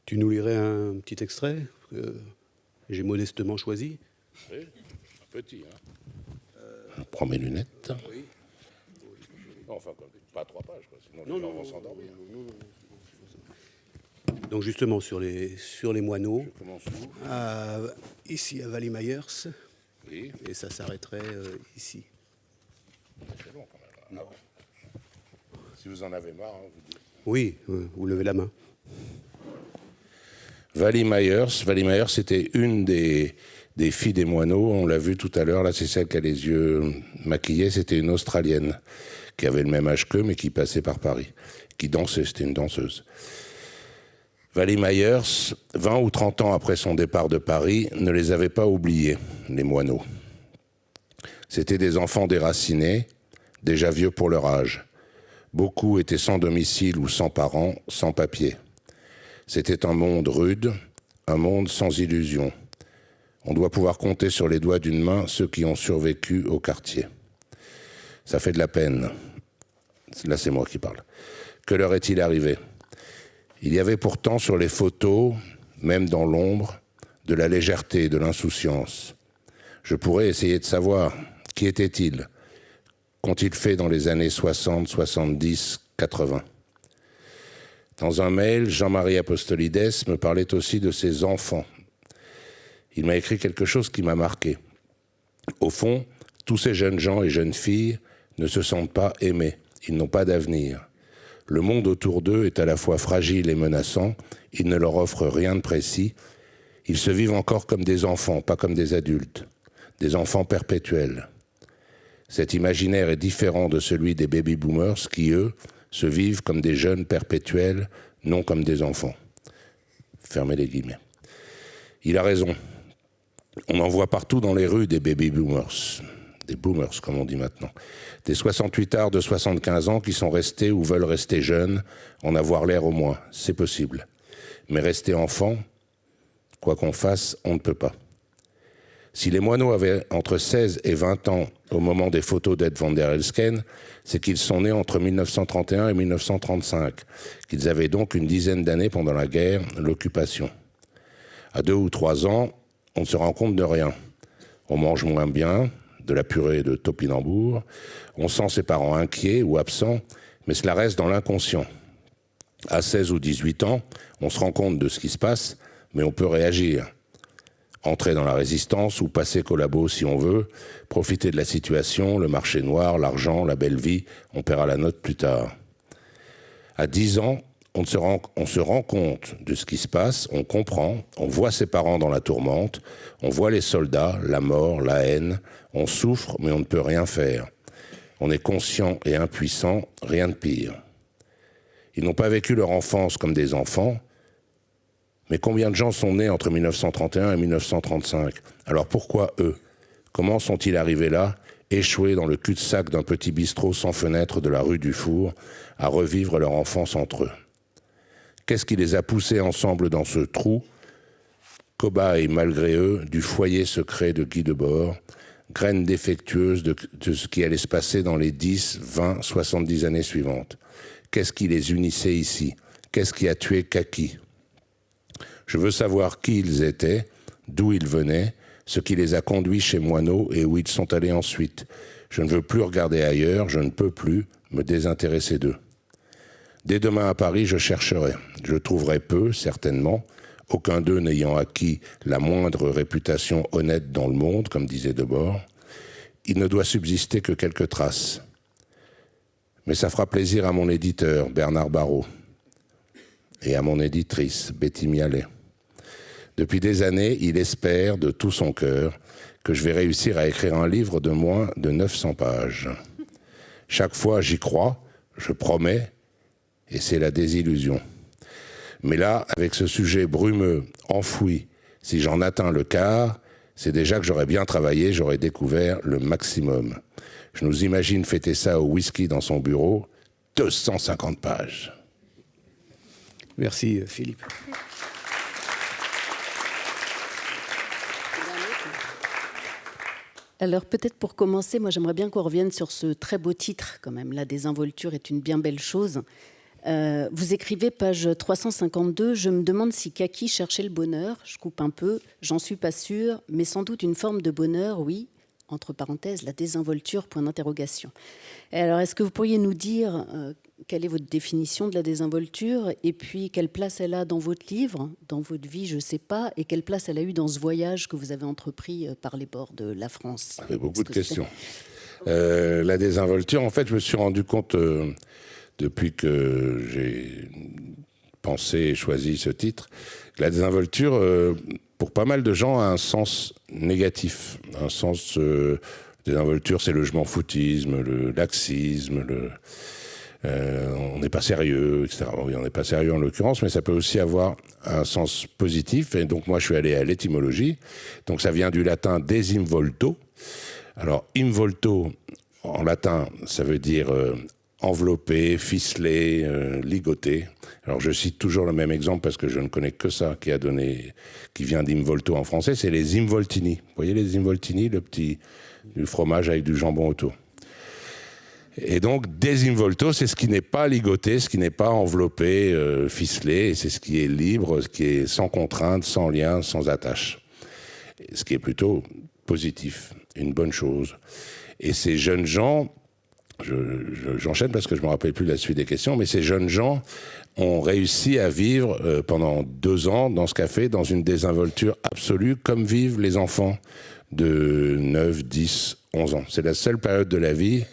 Tu nous lirais un petit extrait que j'ai modestement choisi? Oui, un petit. Je prends mes lunettes. Oui. Enfin, pas 3 pages, quoi, sinon les gens vont s'endormir. Donc justement, sur les Moineaux, Je commence où? ici à Vally-Myers, Oui. et ça s'arrêterait ici. C'est long quand même. Ah bon. Si vous en avez marre, vous dites. Oui, vous levez la main. Vally-Myers, c'était une des filles des Moineaux. On l'a vu tout à l'heure, là, c'est celle qui a les yeux maquillés. C'était une Australienne qui avait le même âge qu'eux, mais qui passait par Paris, qui dansait, c'était une danseuse. Vally-Myers, 20 ou 30 ans après son départ de Paris, ne les avait pas oubliés, les Moineaux. C'étaient des enfants déracinés, déjà vieux pour leur âge. Beaucoup étaient sans domicile ou sans parents, sans papier. C'était un monde rude, un monde sans illusions. On doit pouvoir compter sur les doigts d'une main ceux qui ont survécu au quartier. Ça fait de la peine. Là, c'est moi qui parle. Que leur est-il arrivé? Il y avait pourtant sur les photos, même dans l'ombre, de la légèreté, de l'insouciance. Je pourrais essayer de savoir qui étaient-ils, qu'ont-ils fait dans les années 60, 70, 80. Dans un mail, Jean-Marie Apostolides me parlait aussi de ses enfants. Il m'a écrit quelque chose qui m'a marqué. Au fond, tous ces jeunes gens et jeunes filles ne se sentent pas aimés. Ils n'ont pas d'avenir. Le monde autour d'eux est à la fois fragile et menaçant. Il ne leur offre rien de précis. Ils se vivent encore comme des enfants, pas comme des adultes. Des enfants perpétuels. Cet imaginaire est différent de celui des baby-boomers qui, eux, se vivent comme des jeunes perpétuels, non comme des enfants. Fermez les guillemets. Il a raison. On en voit partout dans les rues des baby-boomers. Des boomers, comme on dit maintenant. Des 68ards de 75 ans qui sont restés ou veulent rester jeunes, en avoir l'air au moins. C'est possible. Mais rester enfant, quoi qu'on fasse, on ne peut pas. Si les Moineaux avaient entre 16 et 20 ans au moment des photos d'Ed van der Elsken, c'est qu'ils sont nés entre 1931 et 1935, qu'ils avaient donc une dizaine d'années pendant la guerre, l'occupation. À 2 ou 3 ans, on ne se rend compte de rien. On mange moins bien, de la purée de topinambour, on sent ses parents inquiets ou absents, mais cela reste dans l'inconscient. À 16 ou 18 ans, on se rend compte de ce qui se passe, mais on peut réagir. Entrer dans la résistance ou passer collabo si on veut, profiter de la situation, le marché noir, l'argent, la belle vie, on paiera la note plus tard. À 10 ans, on se rend compte de ce qui se passe, on comprend, on voit ses parents dans la tourmente, on voit les soldats, la mort, la haine, on souffre mais on ne peut rien faire. On est conscient et impuissant, rien de pire. Ils n'ont pas vécu leur enfance comme des enfants. Mais combien de gens sont nés entre 1931 et 1935? Alors pourquoi eux? Comment sont-ils arrivés là, échoués dans le cul-de-sac d'un petit bistrot sans fenêtre de la rue du Four, à revivre leur enfance entre eux? Qu'est-ce qui les a poussés ensemble dans ce trou, cobayes malgré eux du foyer secret de Guy Debord, graine défectueuse de ce qui allait se passer dans les 10, 20, 70 années suivantes? Qu'est-ce qui les unissait ici? Qu'est-ce qui a tué Kaki? Je veux savoir qui ils étaient, d'où ils venaient, ce qui les a conduits chez Moineau et où ils sont allés ensuite. Je ne veux plus regarder ailleurs, je ne peux plus me désintéresser d'eux. Dès demain à Paris, je chercherai. Je trouverai peu, certainement, aucun d'eux n'ayant acquis la moindre réputation honnête dans le monde, comme disait Debord. Il ne doit subsister que quelques traces. Mais ça fera plaisir à mon éditeur, Bernard Barrault, et à mon éditrice, Betty Mialet. Depuis des années, il espère de tout son cœur que je vais réussir à écrire un livre de moins de 900 pages. Chaque fois, j'y crois, je promets, et c'est la désillusion. Mais là, avec ce sujet brumeux, enfoui, si j'en atteins le quart, c'est déjà que j'aurais bien travaillé, j'aurais découvert le maximum. Je nous imagine fêter ça au whisky dans son bureau, 250 pages. Merci Philippe. Alors peut-être pour commencer, moi j'aimerais bien qu'on revienne sur ce très beau titre quand même. La désinvolture est une bien belle chose. Vous écrivez page 352, je me demande si Kaki cherchait le bonheur. Je coupe un peu, j'en suis pas sûre, mais sans doute une forme de bonheur, oui. Entre parenthèses, la désinvolture, point d'interrogation. Et alors, est-ce que vous pourriez nous dire quelle est votre définition de la désinvolture et puis quelle place elle a dans votre livre, dans votre vie, je ne sais pas, et quelle place elle a eu dans ce voyage que vous avez entrepris par les bords de la France? Ça fait beaucoup de questions. La désinvolture, en fait, je me suis rendu compte depuis que j'ai pensé et choisi ce titre, que la désinvolture, pour pas mal de gens, a un sens négatif. Un sens... désinvolture, c'est le je m'en foutisme, le laxisme, on n'est pas sérieux, etc. Oui, on n'est pas sérieux en l'occurrence, mais ça peut aussi avoir un sens positif. Et donc moi, je suis allé à l'étymologie. Donc ça vient du latin desinvolto. Alors, involto, en latin, ça veut dire enveloppé, ficelé, ligoté. Alors je cite toujours le même exemple parce que je ne connais que ça qui vient d'involto en français, c'est les involtini. Vous voyez les involtini, du fromage avec du jambon autour. Et donc, désinvolto, c'est ce qui n'est pas ligoté, ce qui n'est pas enveloppé, ficelé, et c'est ce qui est libre, ce qui est sans contrainte, sans lien, sans attache. Ce qui est plutôt positif, une bonne chose. Et ces jeunes gens, j'enchaîne parce que je ne me rappelle plus la suite des questions, mais ces jeunes gens ont réussi à vivre pendant 2 ans dans ce café, dans une désinvolture absolue, comme vivent les enfants de 9, 10, 11 ans. C'est la seule période de la vie.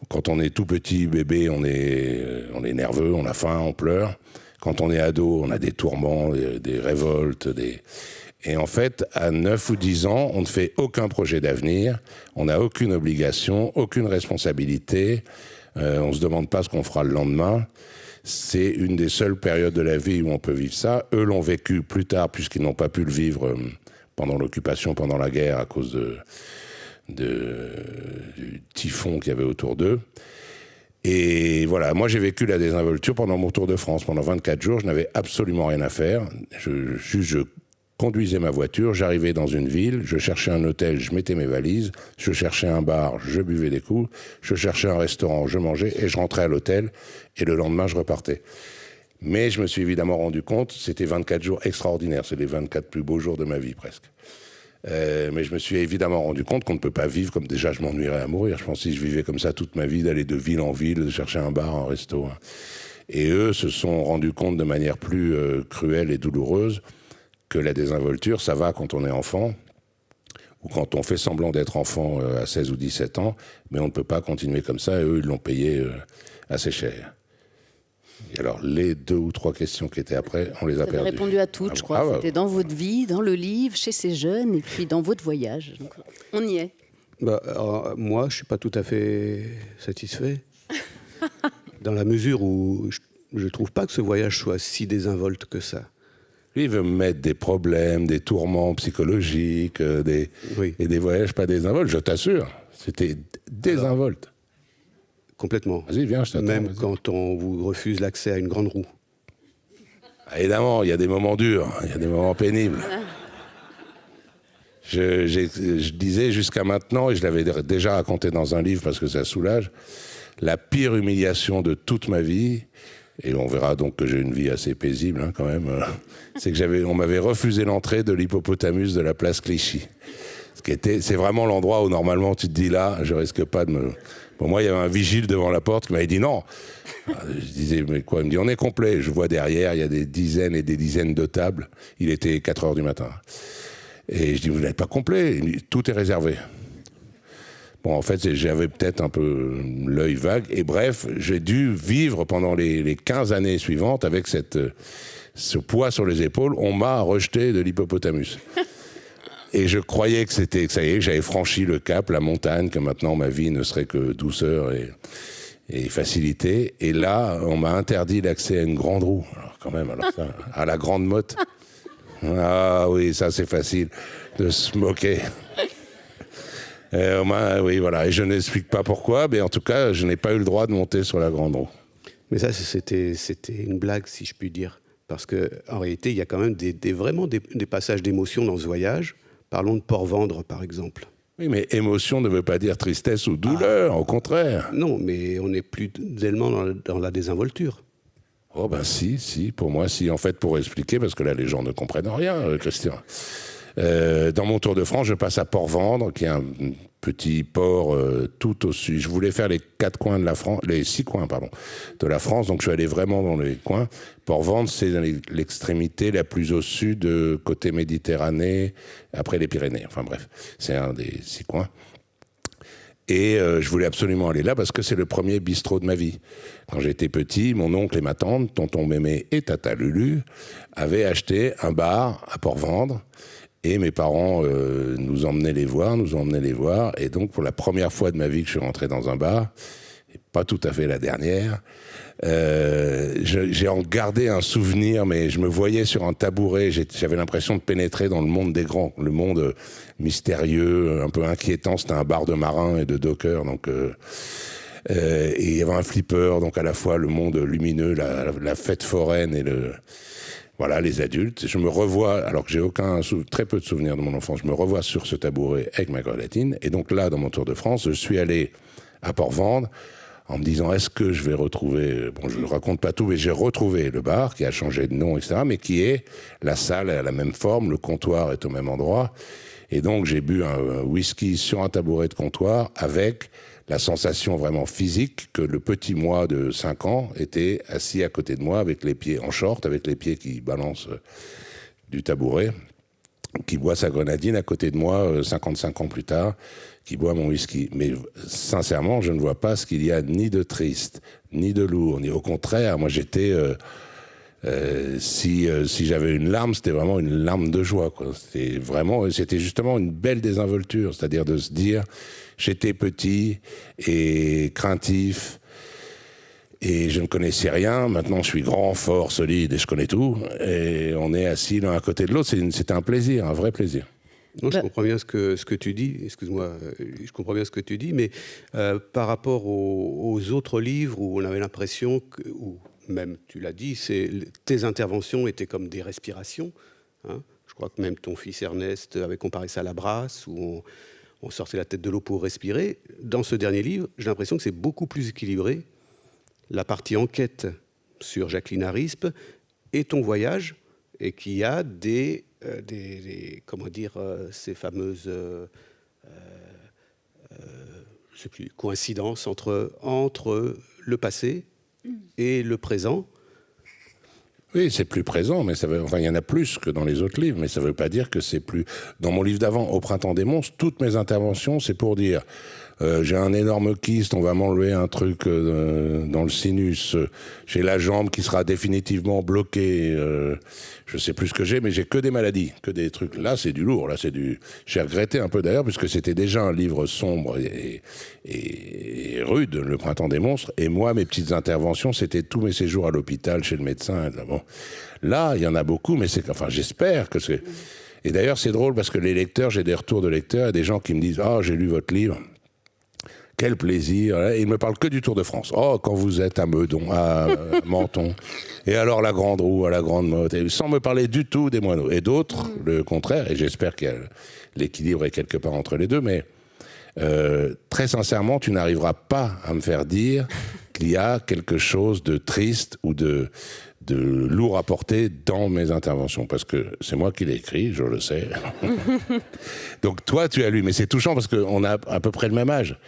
Quand on est tout petit bébé, on est nerveux, on a faim, on pleure. Quand on est ado, on a des tourments, des révoltes. Et en fait, à 9 ou 10 ans, on ne fait aucun projet d'avenir, on n'a aucune obligation, aucune responsabilité, on ne se demande pas ce qu'on fera le lendemain. C'est une des seules périodes de la vie où on peut vivre ça. Eux l'ont vécu plus tard, puisqu'ils n'ont pas pu le vivre pendant l'occupation, pendant la guerre, à cause du typhon qu'il y avait autour d'eux. Et voilà, moi j'ai vécu la désinvolture pendant mon tour de France. Pendant 24 jours, je n'avais absolument rien à faire. Je conduisais ma voiture, j'arrivais dans une ville, je cherchais un hôtel, je mettais mes valises, je cherchais un bar, je buvais des coups, je cherchais un restaurant, je mangeais et je rentrais à l'hôtel et le lendemain je repartais. Mais je me suis évidemment rendu compte, c'était 24 jours extraordinaires, c'est les 24 plus beaux jours de ma vie presque. Mais je me suis évidemment rendu compte qu'on ne peut pas vivre comme déjà je m'ennuierais à mourir. Je pense que si je vivais comme ça toute ma vie, d'aller de ville en ville, de chercher un bar, un resto. Et eux se sont rendus compte de manière plus cruelle et douloureuse que la désinvolture, ça va quand on est enfant, ou quand on fait semblant d'être enfant à 16 ou 17 ans, mais on ne peut pas continuer comme ça, et eux, ils l'ont payé assez cher. Et alors, les 2 ou 3 questions qui étaient après, on les a perdues. Vous avez répondu à toutes, je crois. C'était dans votre vie, dans le livre, chez ces jeunes, et puis dans votre voyage. Donc, on y est. Alors, moi, je ne suis pas tout à fait satisfait, dans la mesure où je trouve pas que ce voyage soit si désinvolte que ça. Lui, il veut me mettre des problèmes, des tourments psychologiques, et des voyages pas désinvoltes, je t'assure. C'était désinvolte. Complètement. Vas-y, viens, je t'attends. Même vas-y. quand on vous refuse l'accès à une grande roue. Évidemment, il y a des moments durs, il y a des moments pénibles. Je disais jusqu'à maintenant, et je l'avais déjà raconté dans un livre parce que ça soulage, la pire humiliation de toute ma vie, et on verra donc que j'ai une vie assez paisible quand même, c'est que on m'avait refusé l'entrée de l'hippopotamus de la place Clichy. C'est vraiment l'endroit où normalement tu te dis là, je risque pas de me... Bon, moi, il y avait un vigile devant la porte qui m'avait dit non. Je disais, mais quoi? Il me dit, on est complet. Je vois derrière, il y a des dizaines et des dizaines de tables. Il était 4 heures du matin. Et je dis, vous n'êtes pas complet? Il me dit, tout est réservé. Bon, en fait, j'avais peut-être un peu l'œil vague. Et bref, j'ai dû vivre pendant les 15 années suivantes avec ce poids sur les épaules. On m'a rejeté de l'hippopotamus. Et je croyais que ça y est, que j'avais franchi le cap, la montagne, que maintenant ma vie ne serait que douceur et facilité. Et là, on m'a interdit l'accès à une grande roue. Alors quand même, ça, à la grande motte. Ah oui, ça c'est facile de se moquer. Oui, voilà. Et je n'explique pas pourquoi, mais en tout cas, je n'ai pas eu le droit de monter sur la grande roue. Mais ça, c'était une blague, si je puis dire. Parce qu'en réalité, il y a quand même vraiment des passages d'émotion dans ce voyage. Parlons de Port-Vendre, par exemple. Oui, mais émotion ne veut pas dire tristesse ou douleur, au contraire. Non, mais on n'est plus tellement dans la désinvolture. Oh ben si, pour moi, si. En fait, pour expliquer, parce que là, les gens ne comprennent rien, Christian. Dans mon Tour de France, je passe à Port-Vendre, qui est un petit port tout au sud. Je voulais faire les 6 coins, de la France, donc je suis allé vraiment dans les coins. Port-Vendre, c'est l'extrémité la plus au sud, côté Méditerranée, après les Pyrénées. Enfin bref, c'est un des 6 coins. Et je voulais absolument aller là parce que c'est le premier bistrot de ma vie. Quand j'étais petit, mon oncle et ma tante, tonton Mémé et tata Lulu, avaient acheté un bar à Port-Vendre. Et mes parents nous emmenaient les voir. Et donc, pour la première fois de ma vie que je suis rentré dans un bar, et pas tout à fait la dernière, j'ai en gardé un souvenir, mais je me voyais sur un tabouret. J'avais l'impression de pénétrer dans le monde des grands, le monde mystérieux, un peu inquiétant. C'était un bar de marins et de dockers, donc... et il y avait un flipper, donc à la fois le monde lumineux, la fête foraine et voilà, les adultes. Je me revois, alors que j'ai très peu de souvenirs de mon enfance, je me revois sur ce tabouret avec ma grelatine. Et donc là, dans mon Tour de France, je suis allé à Port-Vendre en me disant, est-ce que je vais retrouver... Bon, je ne raconte pas tout, mais j'ai retrouvé le bar qui a changé de nom, etc., mais qui est la salle à la même forme, le comptoir est au même endroit. Et donc, j'ai bu un whisky sur un tabouret de comptoir avec la sensation vraiment physique que le petit moi de 5 ans était assis à côté de moi avec les pieds en short, avec les pieds qui balancent du tabouret, qui boit sa grenadine à côté de moi 55 ans plus tard, qui boit mon whisky. Mais sincèrement, je ne vois pas ce qu'il y a ni de triste, ni de lourd, ni au contraire. Moi, j'étais... si j'avais une larme, c'était vraiment une larme de joie, quoi. C'était justement une belle désinvolture, c'est-à-dire de se dire, j'étais petit et craintif et je ne connaissais rien. Maintenant, je suis grand, fort, solide et je connais tout. Et on est assis l'un à côté de l'autre. C'était un plaisir, un vrai plaisir. Non, je comprends bien ce que tu dis. Excuse-moi, je comprends bien ce que tu dis, mais par rapport aux autres livres où on avait l'impression que, ou même tu l'as dit, tes interventions étaient comme des respirations. Hein. Je crois que même ton fils Ernest avait comparé ça à la brasse, où on sortait la tête de l'eau pour respirer. Dans ce dernier livre, j'ai l'impression que c'est beaucoup plus équilibré. La partie enquête sur Jacqueline Arispe et ton voyage, et qui a comment dire, ces fameuses je sais plus, coïncidences entre le passé et le présent. Oui, c'est plus présent, mais il y en a plus que dans les autres livres, mais ça ne veut pas dire que c'est plus... Dans mon livre d'avant, Au printemps des monstres, toutes mes interventions, c'est pour dire j'ai un énorme kyste, on va m'enlever un truc dans le sinus, j'ai la jambe qui sera définitivement bloquée, je sais plus ce que j'ai, mais j'ai que des maladies, que des trucs. Là, c'est du lourd, là, c'est du... J'ai regretté un peu d'ailleurs, puisque c'était déjà un livre sombre et rude, Le Printemps des monstres, et moi, mes petites interventions, c'était tous mes séjours à l'hôpital, chez le médecin. Bon. Là, il y en a beaucoup, mais c'est... Enfin, j'espère que c'est... Et d'ailleurs, c'est drôle, parce que les lecteurs, j'ai des retours de lecteurs, et des gens qui me disent « Ah, j'ai lu votre livre ». Quel plaisir. Et ils me parlent que du Tour de France. Oh, quand vous êtes à Meudon, à Menton. Et alors la Grande Roue, à la Grande Motte. Et sans me parler du tout des moineaux. Et d'autres, le contraire. Et j'espère que l'équilibre est quelque part entre les deux. Mais très sincèrement, tu n'arriveras pas à me faire dire qu'il y a quelque chose de triste ou de lourd à porter dans mes interventions. Parce que c'est moi qui l'ai écrit, je le sais. Donc toi, tu as lu. Mais c'est touchant parce qu'on a à peu près le même âge.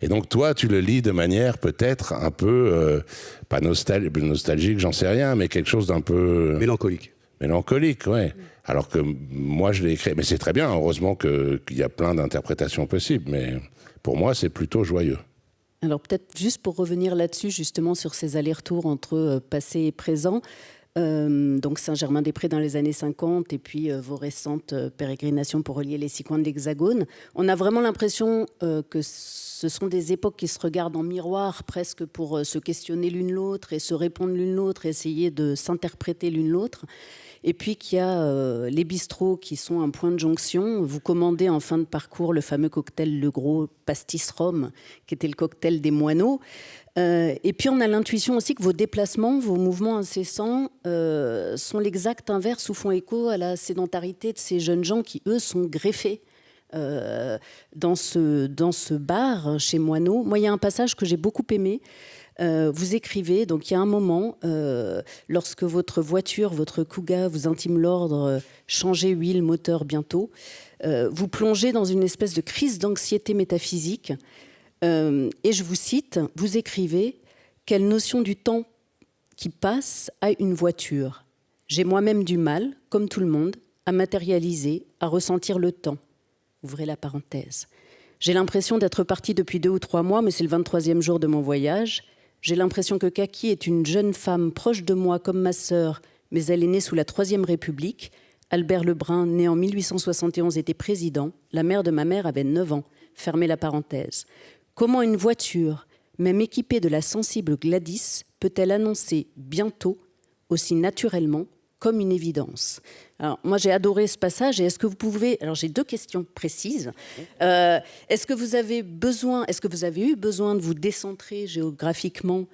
Et donc toi, tu le lis de manière peut-être un peu, pas nostalgique, j'en sais rien, mais quelque chose d'un peu... Mélancolique. Mélancolique, ouais. Alors que moi, je l'ai écrit. Mais c'est très bien, heureusement qu'il y a plein d'interprétations possibles. Mais pour moi, c'est plutôt joyeux. Alors peut-être juste pour revenir là-dessus, justement, sur ces allers-retours entre passé et présent, donc Saint-Germain-des-Prés dans les années 50 et puis vos récentes pérégrinations pour relier les 6 coins de l'Hexagone, on a vraiment l'impression que ce sont des époques qui se regardent en miroir presque pour se questionner l'une l'autre et se répondre l'une l'autre, et essayer de s'interpréter l'une l'autre. Et puis qu'il y a les bistrots qui sont un point de jonction. Vous commandez en fin de parcours le fameux cocktail Le Gros Pastis Rhum, qui était le cocktail des moineaux. Et puis on a l'intuition aussi que vos déplacements, vos mouvements incessants sont l'exact inverse ou font écho à la sédentarité de ces jeunes gens qui, eux, sont greffés dans ce bar chez Moineau. Moi, il y a un passage que j'ai beaucoup aimé. Vous écrivez, donc il y a un moment, lorsque votre voiture, votre Kuga, vous intime l'ordre « changez huile, moteur bientôt », vous plongez dans une espèce de crise d'anxiété métaphysique. Et je vous cite, vous écrivez « Quelle notion du temps qui passe a une voiture ? J'ai moi-même du mal, comme tout le monde, à matérialiser, à ressentir le temps. » Ouvrez la parenthèse. « J'ai l'impression d'être partie depuis 2 ou 3 mois, mais c'est le 23e jour de mon voyage. J'ai l'impression que Kaki est une jeune femme proche de moi comme ma sœur, mais elle est née sous la Troisième République. Albert Lebrun, né en 1871, était président. La mère de ma mère avait 9 ans. » Fermez la parenthèse. Comment une voiture, même équipée de la sensible Gladys, peut-elle annoncer bientôt, aussi naturellement, comme une évidence? Alors, moi, j'ai adoré ce passage. Et est-ce que vous pouvez... Alors, j'ai 2 questions précises. Est-ce que vous avez eu besoin de vous décentrer géographiquement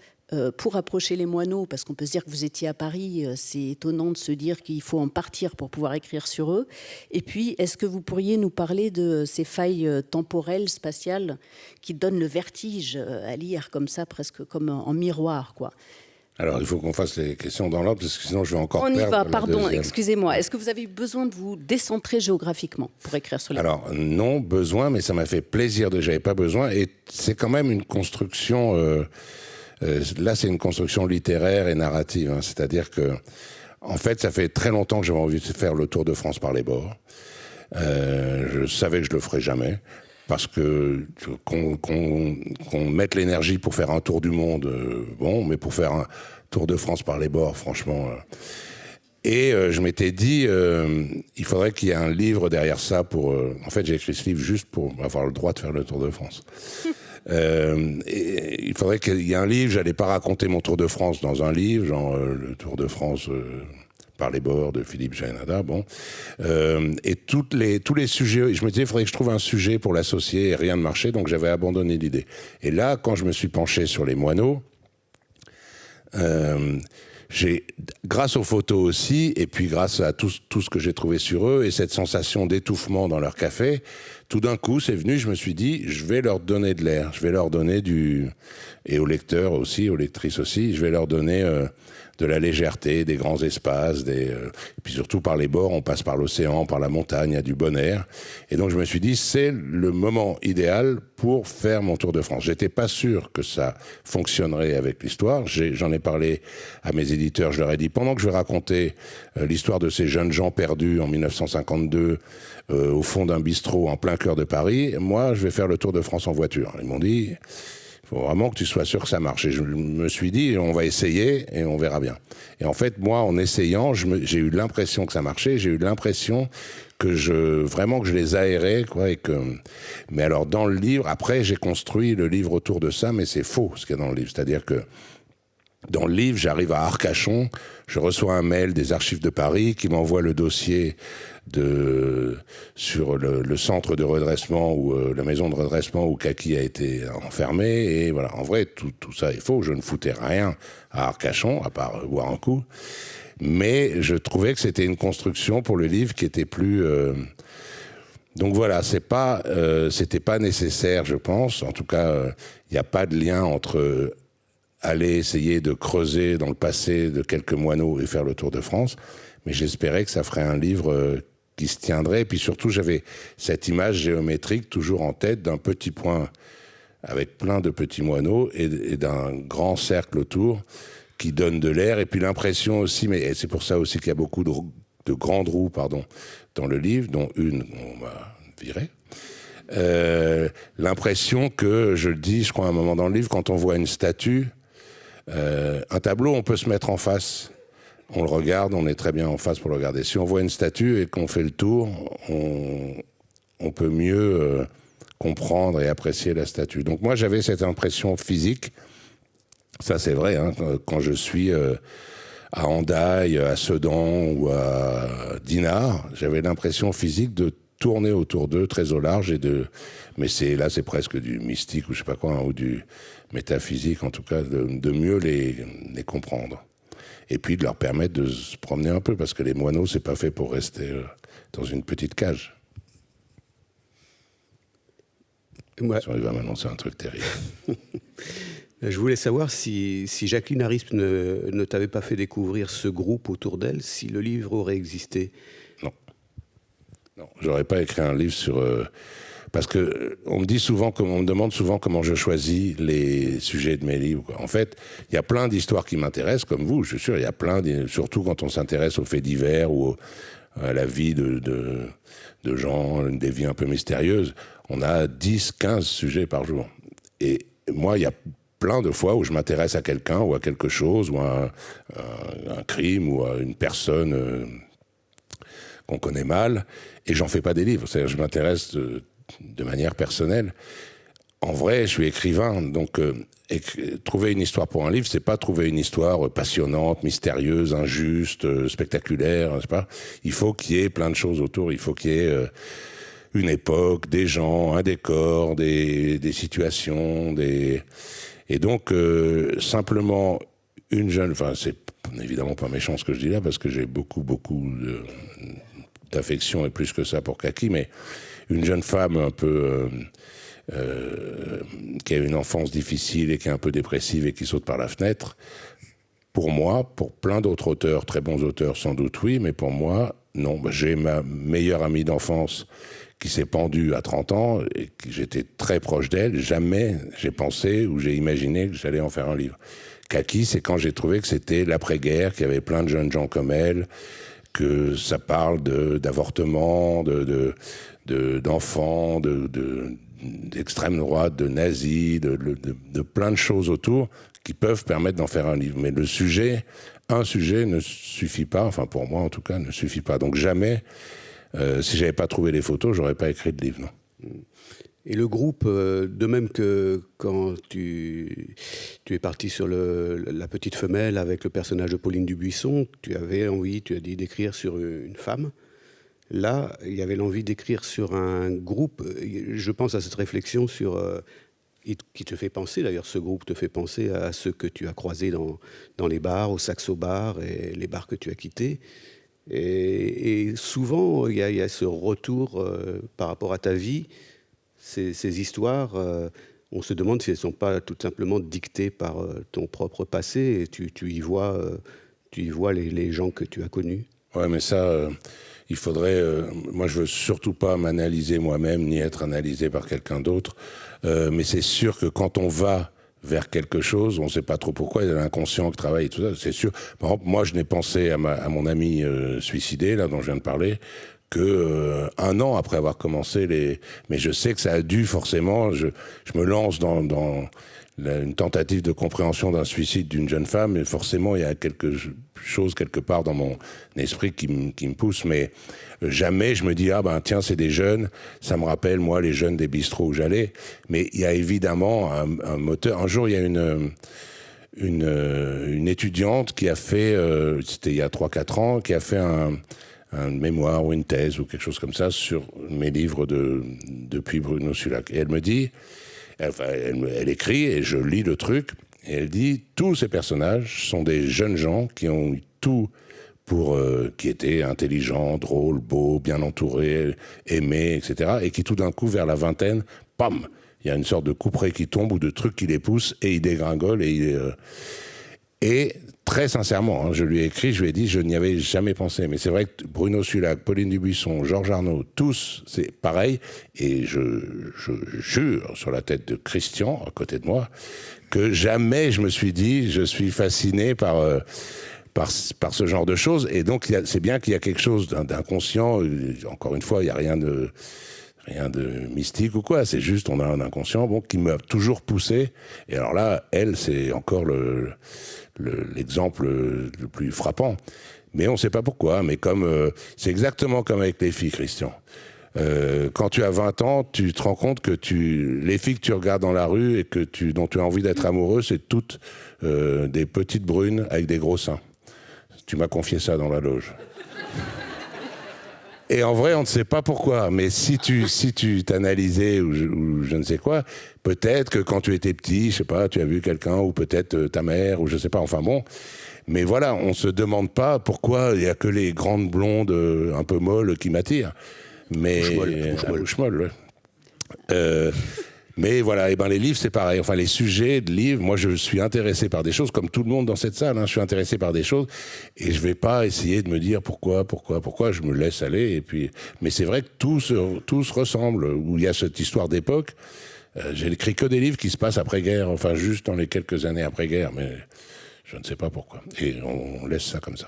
pour approcher les moineaux? Parce qu'on peut se dire que vous étiez à Paris. C'est étonnant de se dire qu'il faut en partir pour pouvoir écrire sur eux. Et puis, est-ce que vous pourriez nous parler de ces failles temporelles, spatiales, qui donnent le vertige à lire comme ça, presque comme en miroir, quoi? Alors, il faut qu'on fasse les questions dans l'ordre, parce que sinon, je vais encore perdre. On y va, pardon, deuxième. Excusez-moi. Est-ce que vous avez eu besoin de vous décentrer géographiquement pour écrire sur les... Alors, non, besoin, mais ça m'a fait plaisir de... J'avais pas besoin, et c'est quand même une construction... là, c'est une construction littéraire et narrative, hein, c'est-à-dire que, en fait, ça fait très longtemps que j'avais envie de faire le Tour de France par les bords. Je savais que je le ferais jamais. Parce que qu'on mette l'énergie pour faire un tour du monde, bon, mais pour faire un Tour de France par les bords, franchement. Et je m'étais dit, il faudrait qu'il y ait un livre derrière ça pour... en fait, j'ai écrit ce livre juste pour avoir le droit de faire le Tour de France. Et il faudrait qu'il y ait un livre. J'allais pas raconter mon Tour de France dans un livre, genre le Tour de France... par les bords de Philippe Jaénada, bon. Et tous les sujets, je me disais, il faudrait que je trouve un sujet pour l'associer, et rien ne marchait, donc j'avais abandonné l'idée. Et là, quand je me suis penché sur les moineaux, j'ai, grâce aux photos aussi, et puis grâce à tout ce que j'ai trouvé sur eux, et cette sensation d'étouffement dans leur café, tout d'un coup, c'est venu, je me suis dit, je vais leur donner de l'air, je vais leur donner et aux lecteurs aussi, aux lectrices aussi, je vais leur donner... de la légèreté, des grands espaces, et puis surtout par les bords, on passe par l'océan, par la montagne, il y a du bon air. Et donc je me suis dit, c'est le moment idéal pour faire mon Tour de France. J'étais pas sûr que ça fonctionnerait avec l'histoire. J'en ai parlé à mes éditeurs, je leur ai dit, pendant que je vais raconter l'histoire de ces jeunes gens perdus en 1952 au fond d'un bistrot en plein vainqueur de Paris, moi, je vais faire le Tour de France en voiture. Ils m'ont dit, il faut vraiment que tu sois sûr que ça marche. Et je me suis dit, on va essayer et on verra bien. Et en fait, moi, en essayant, j'ai eu l'impression que ça marchait. J'ai eu l'impression que je les aérais, quoi. Mais alors, dans le livre, après, j'ai construit le livre autour de ça, mais c'est faux, ce qu'il y a dans le livre. C'est-à-dire que dans le livre, j'arrive à Arcachon, je reçois un mail des Archives de Paris qui m'envoie le dossier sur le centre de redressement ou la maison de redressement où Kaki a été enfermé. Et voilà, en vrai, tout ça est faux. Je ne foutais rien à Arcachon, à part boire un coup. Mais je trouvais que c'était une construction pour le livre qui était plus... Donc voilà, c'était pas nécessaire, je pense. En tout cas, il n'y a pas de lien entre... aller essayer de creuser dans le passé de quelques moineaux et faire le Tour de France. Mais j'espérais que ça ferait un livre qui se tiendrait. Et puis surtout, j'avais cette image géométrique toujours en tête d'un petit point avec plein de petits moineaux et d'un grand cercle autour qui donne de l'air. Et puis l'impression aussi, mais c'est pour ça aussi qu'il y a beaucoup de grandes roues dans le livre, dont une, on m'a viré. L'impression que, je le dis, je crois à un moment dans le livre, quand on voit une statue, un tableau, on peut se mettre en face. On le regarde, on est très bien en face pour le regarder. Si on voit une statue et qu'on fait le tour, on peut mieux comprendre et apprécier la statue. Donc moi, j'avais cette impression physique. Ça, c'est vrai, hein, quand je suis à Hendaye, à Sedan ou à Dinard, j'avais l'impression physique de tourner autour d'eux, très au large, mais c'est presque du mystique ou je sais pas quoi, hein, ou du métaphysique, en tout cas, de mieux les comprendre. Et puis de leur permettre de se promener un peu, parce que les moineaux, c'est pas fait pour rester dans une petite cage. Ouais. Il va m'annoncer un truc terrible. Je voulais savoir si Jacqueline Harispe ne t'avait pas fait découvrir ce groupe autour d'elle, si le livre aurait existé. Non, j'aurais pas écrit un livre sur... parce que on me demande souvent comment je choisis les sujets de mes livres, quoi. En fait, il y a plein d'histoires qui m'intéressent, comme vous, je suis sûr. Il y a surtout quand on s'intéresse aux faits divers ou à la vie de gens, des vies un peu mystérieuses. On a 10, 15 sujets par jour. Et moi, il y a plein de fois où je m'intéresse à quelqu'un ou à quelque chose, ou à un crime, ou à une personne qu'on connaît mal, et j'en fais pas des livres. C'est-à-dire, je m'intéresse de manière personnelle. En vrai, je suis écrivain, donc trouver une histoire pour un livre, c'est pas trouver une histoire passionnante, mystérieuse, injuste, spectaculaire. C'est pas. Il faut qu'il y ait plein de choses autour. Il faut qu'il y ait une époque, des gens, un décor, des situations, et donc simplement une jeune. Enfin, c'est évidemment pas méchant ce que je dis là, parce que j'ai beaucoup d'affection et plus que ça pour Kaki, mais une jeune femme un peu qui a une enfance difficile et qui est un peu dépressive et qui saute par la fenêtre, pour moi, pour plein d'autres auteurs, très bons auteurs sans doute oui, mais pour moi, non. J'ai ma meilleure amie d'enfance qui s'est pendue à 30 ans et que j'étais très proche d'elle. Jamais j'ai pensé ou j'ai imaginé que j'allais en faire un livre. Kaki, c'est quand j'ai trouvé que c'était l'après-guerre, qu'il y avait plein de jeunes gens comme elle, que ça parle d'avortement, d'enfants, d'extrême droite, de nazis, de plein de choses autour qui peuvent permettre d'en faire un livre. Mais un sujet ne suffit pas, enfin pour moi en tout cas, ne suffit pas. Donc jamais, si j'avais pas trouvé les photos, j'aurais pas écrit de livre, non. Et le groupe, de même que quand tu es parti sur la petite femelle avec le personnage de Pauline Dubuisson, tu avais envie, tu as dit, d'écrire sur une femme. Là, il y avait l'envie d'écrire sur un groupe. Je pense à cette réflexion qui te fait penser, d'ailleurs, ce groupe te fait penser à ceux que tu as croisés dans les bars, au Saxo Bar et les bars que tu as quittés. Et souvent, il y a ce retour par rapport à ta vie. Ces histoires, on se demande si elles ne sont pas tout simplement dictées par ton propre passé et tu y vois les gens que tu as connus. Ouais, mais ça, il faudrait... moi, je veux surtout pas m'analyser moi-même, ni être analysé par quelqu'un d'autre. Mais c'est sûr que quand on va vers quelque chose, on ne sait pas trop pourquoi, il y a l'inconscient qui travaille et tout ça, c'est sûr. Par exemple, moi, je n'ai pensé à mon ami suicidé, là, dont je viens de parler, que 1 an après avoir commencé les... Mais je sais que ça a dû forcément... Je me lance dans une tentative de compréhension d'un suicide d'une jeune femme, et forcément il y a quelque chose quelque part dans mon esprit qui me pousse, mais jamais je me dis, ah ben tiens, c'est des jeunes, ça me rappelle moi les jeunes des bistrots où j'allais. Mais il y a évidemment un moteur. Un jour il y a une étudiante qui a fait, c'était il y a 3-4 ans, qui a fait un mémoire ou une thèse ou quelque chose comme ça sur mes livres depuis Bruno Sulac. Et elle me dit, elle écrit et je lis le truc, et elle dit, tous ces personnages sont des jeunes gens qui ont eu tout qui étaient intelligents, drôles, beaux, bien entourés, aimés, etc. Et qui tout d'un coup, vers la vingtaine, pam, il y a une sorte de couperet qui tombe ou de truc qui les pousse et ils dégringolent. Et très sincèrement, hein, je lui ai écrit, je lui ai dit, je n'y avais jamais pensé. Mais c'est vrai que Bruno Sulac, Pauline Dubuisson, Georges Arnaud, tous, c'est pareil. Et je jure sur la tête de Christian, à côté de moi, que jamais je me suis dit, je suis fasciné par ce genre de choses. Et donc, c'est bien qu'il y a quelque chose d'inconscient. Encore une fois, il n'y a rien de mystique ou quoi. C'est juste, on a un inconscient qui m'a toujours poussé. Et alors là, elle, c'est encore l'exemple le plus frappant. Mais on ne sait pas pourquoi. Mais c'est exactement comme avec les filles, Christian. Quand tu as 20 ans, tu te rends compte que les filles que tu regardes dans la rue et dont tu as envie d'être amoureux, c'est toutes des petites brunes avec des gros seins. Tu m'as confié ça dans la loge. Et en vrai, on ne sait pas pourquoi. Mais si tu t'analysais ou je ne sais quoi, peut-être que quand tu étais petit, je sais pas, tu as vu quelqu'un, ou peut-être ta mère, ou je sais pas, enfin bon. Mais voilà, on se demande pas pourquoi il y a que les grandes blondes un peu molles qui m'attirent. Mais bouche molle, ouais. Mais voilà, et ben les livres c'est pareil. Enfin les sujets de livres, moi je suis intéressé par des choses comme tout le monde dans cette salle. Hein, je suis intéressé par des choses et je vais pas essayer de me dire pourquoi. Je me laisse aller et puis. Mais c'est vrai que tout se ressemble. Où il y a cette histoire d'époque. J'ai écrit que des livres qui se passent après-guerre. Enfin juste dans les quelques années après-guerre, mais je ne sais pas pourquoi. Et on laisse ça comme ça.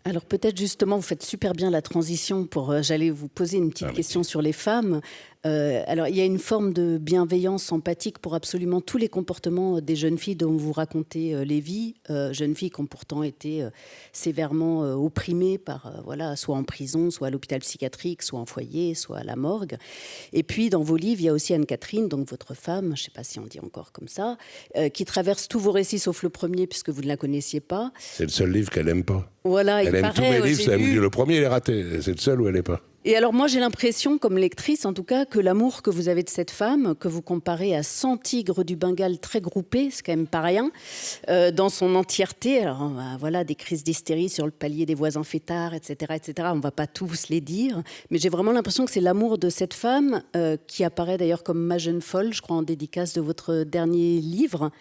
Alors peut-être justement, vous faites super bien la transition pour... j'allais vous poser une petite question sur les femmes. Alors il y a une forme de bienveillance empathique pour absolument tous les comportements des jeunes filles dont vous racontez les vies. Jeunes filles qui ont pourtant été sévèrement opprimées soit en prison, soit à l'hôpital psychiatrique, soit en foyer, soit à la morgue. Et puis dans vos livres, il y a aussi Anne-Catherine, donc votre femme, je ne sais pas si on dit encore comme ça, qui traverse tous vos récits sauf le premier puisque vous ne la connaissiez pas. C'est le seul livre qu'elle n'aime pas. Voilà, elle aime tous mes livres, le premier il est raté, c'est le seul où elle n'est pas. Et alors moi j'ai l'impression, comme lectrice en tout cas, que l'amour que vous avez de cette femme, que vous comparez à 100 tigres du Bengale très groupés, c'est quand même pas rien, dans son entièreté. Alors voilà, des crises d'hystérie sur le palier des voisins fêtards, etc., on ne va pas tous les dire, mais j'ai vraiment l'impression que c'est l'amour de cette femme qui apparaît d'ailleurs comme ma jeune folle, je crois en dédicace de votre dernier livre.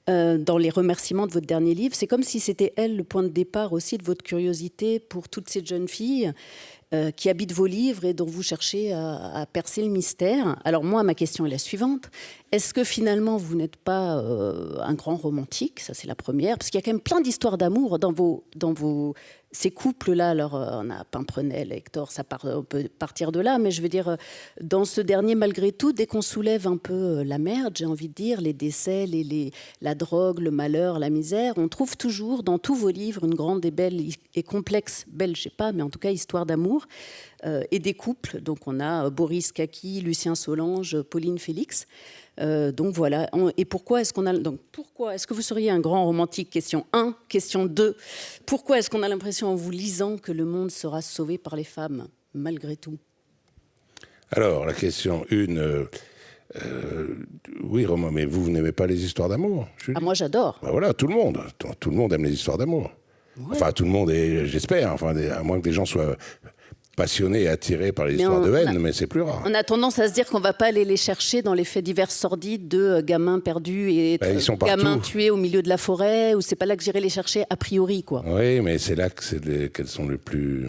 Dans les remerciements de votre dernier livre, c'est comme si c'était elle le point de départ aussi de votre curiosité pour toutes ces jeunes filles qui habitent vos livres et dont vous cherchez à percer le mystère. Alors moi, ma question est la suivante. Est-ce que finalement, vous n'êtes pas un grand romantique ? Ça, c'est la première. Parce qu'il y a quand même plein d'histoires d'amour dans ces couples-là. Alors, on a Pimprenel, Hector, on peut partir de là. Mais je veux dire, dans ce dernier, malgré tout, dès qu'on soulève un peu la merde, j'ai envie de dire, les décès, la drogue, le malheur, la misère, on trouve toujours dans tous vos livres une grande et belle et complexe, belle, je sais pas, mais en tout cas, histoire d'amour. Et des couples. Donc, on a Boris Kaki, Lucien Solange, Pauline Félix. Donc voilà. Et pourquoi est-ce que vous seriez un grand romantique ? Question 1. Question 2. Pourquoi est-ce qu'on a l'impression en vous lisant que le monde sera sauvé par les femmes, malgré tout ? Alors, la question 1. Oui, Romain, mais vous n'aimez pas les histoires d'amour ? Moi, j'adore. Ben voilà, tout le monde aime les histoires d'amour. Ouais. Enfin, tout le monde, j'espère, à moins que des gens soient passionnés et attirés par les histoires de haine, mais c'est plus rare. On a tendance à se dire qu'on ne va pas aller les chercher dans les faits divers sordides de gamins perdus et gamins tués au milieu de la forêt, ou c'est pas là que j'irai les chercher a priori, quoi. Oui, mais c'est là qu'elles sont les plus...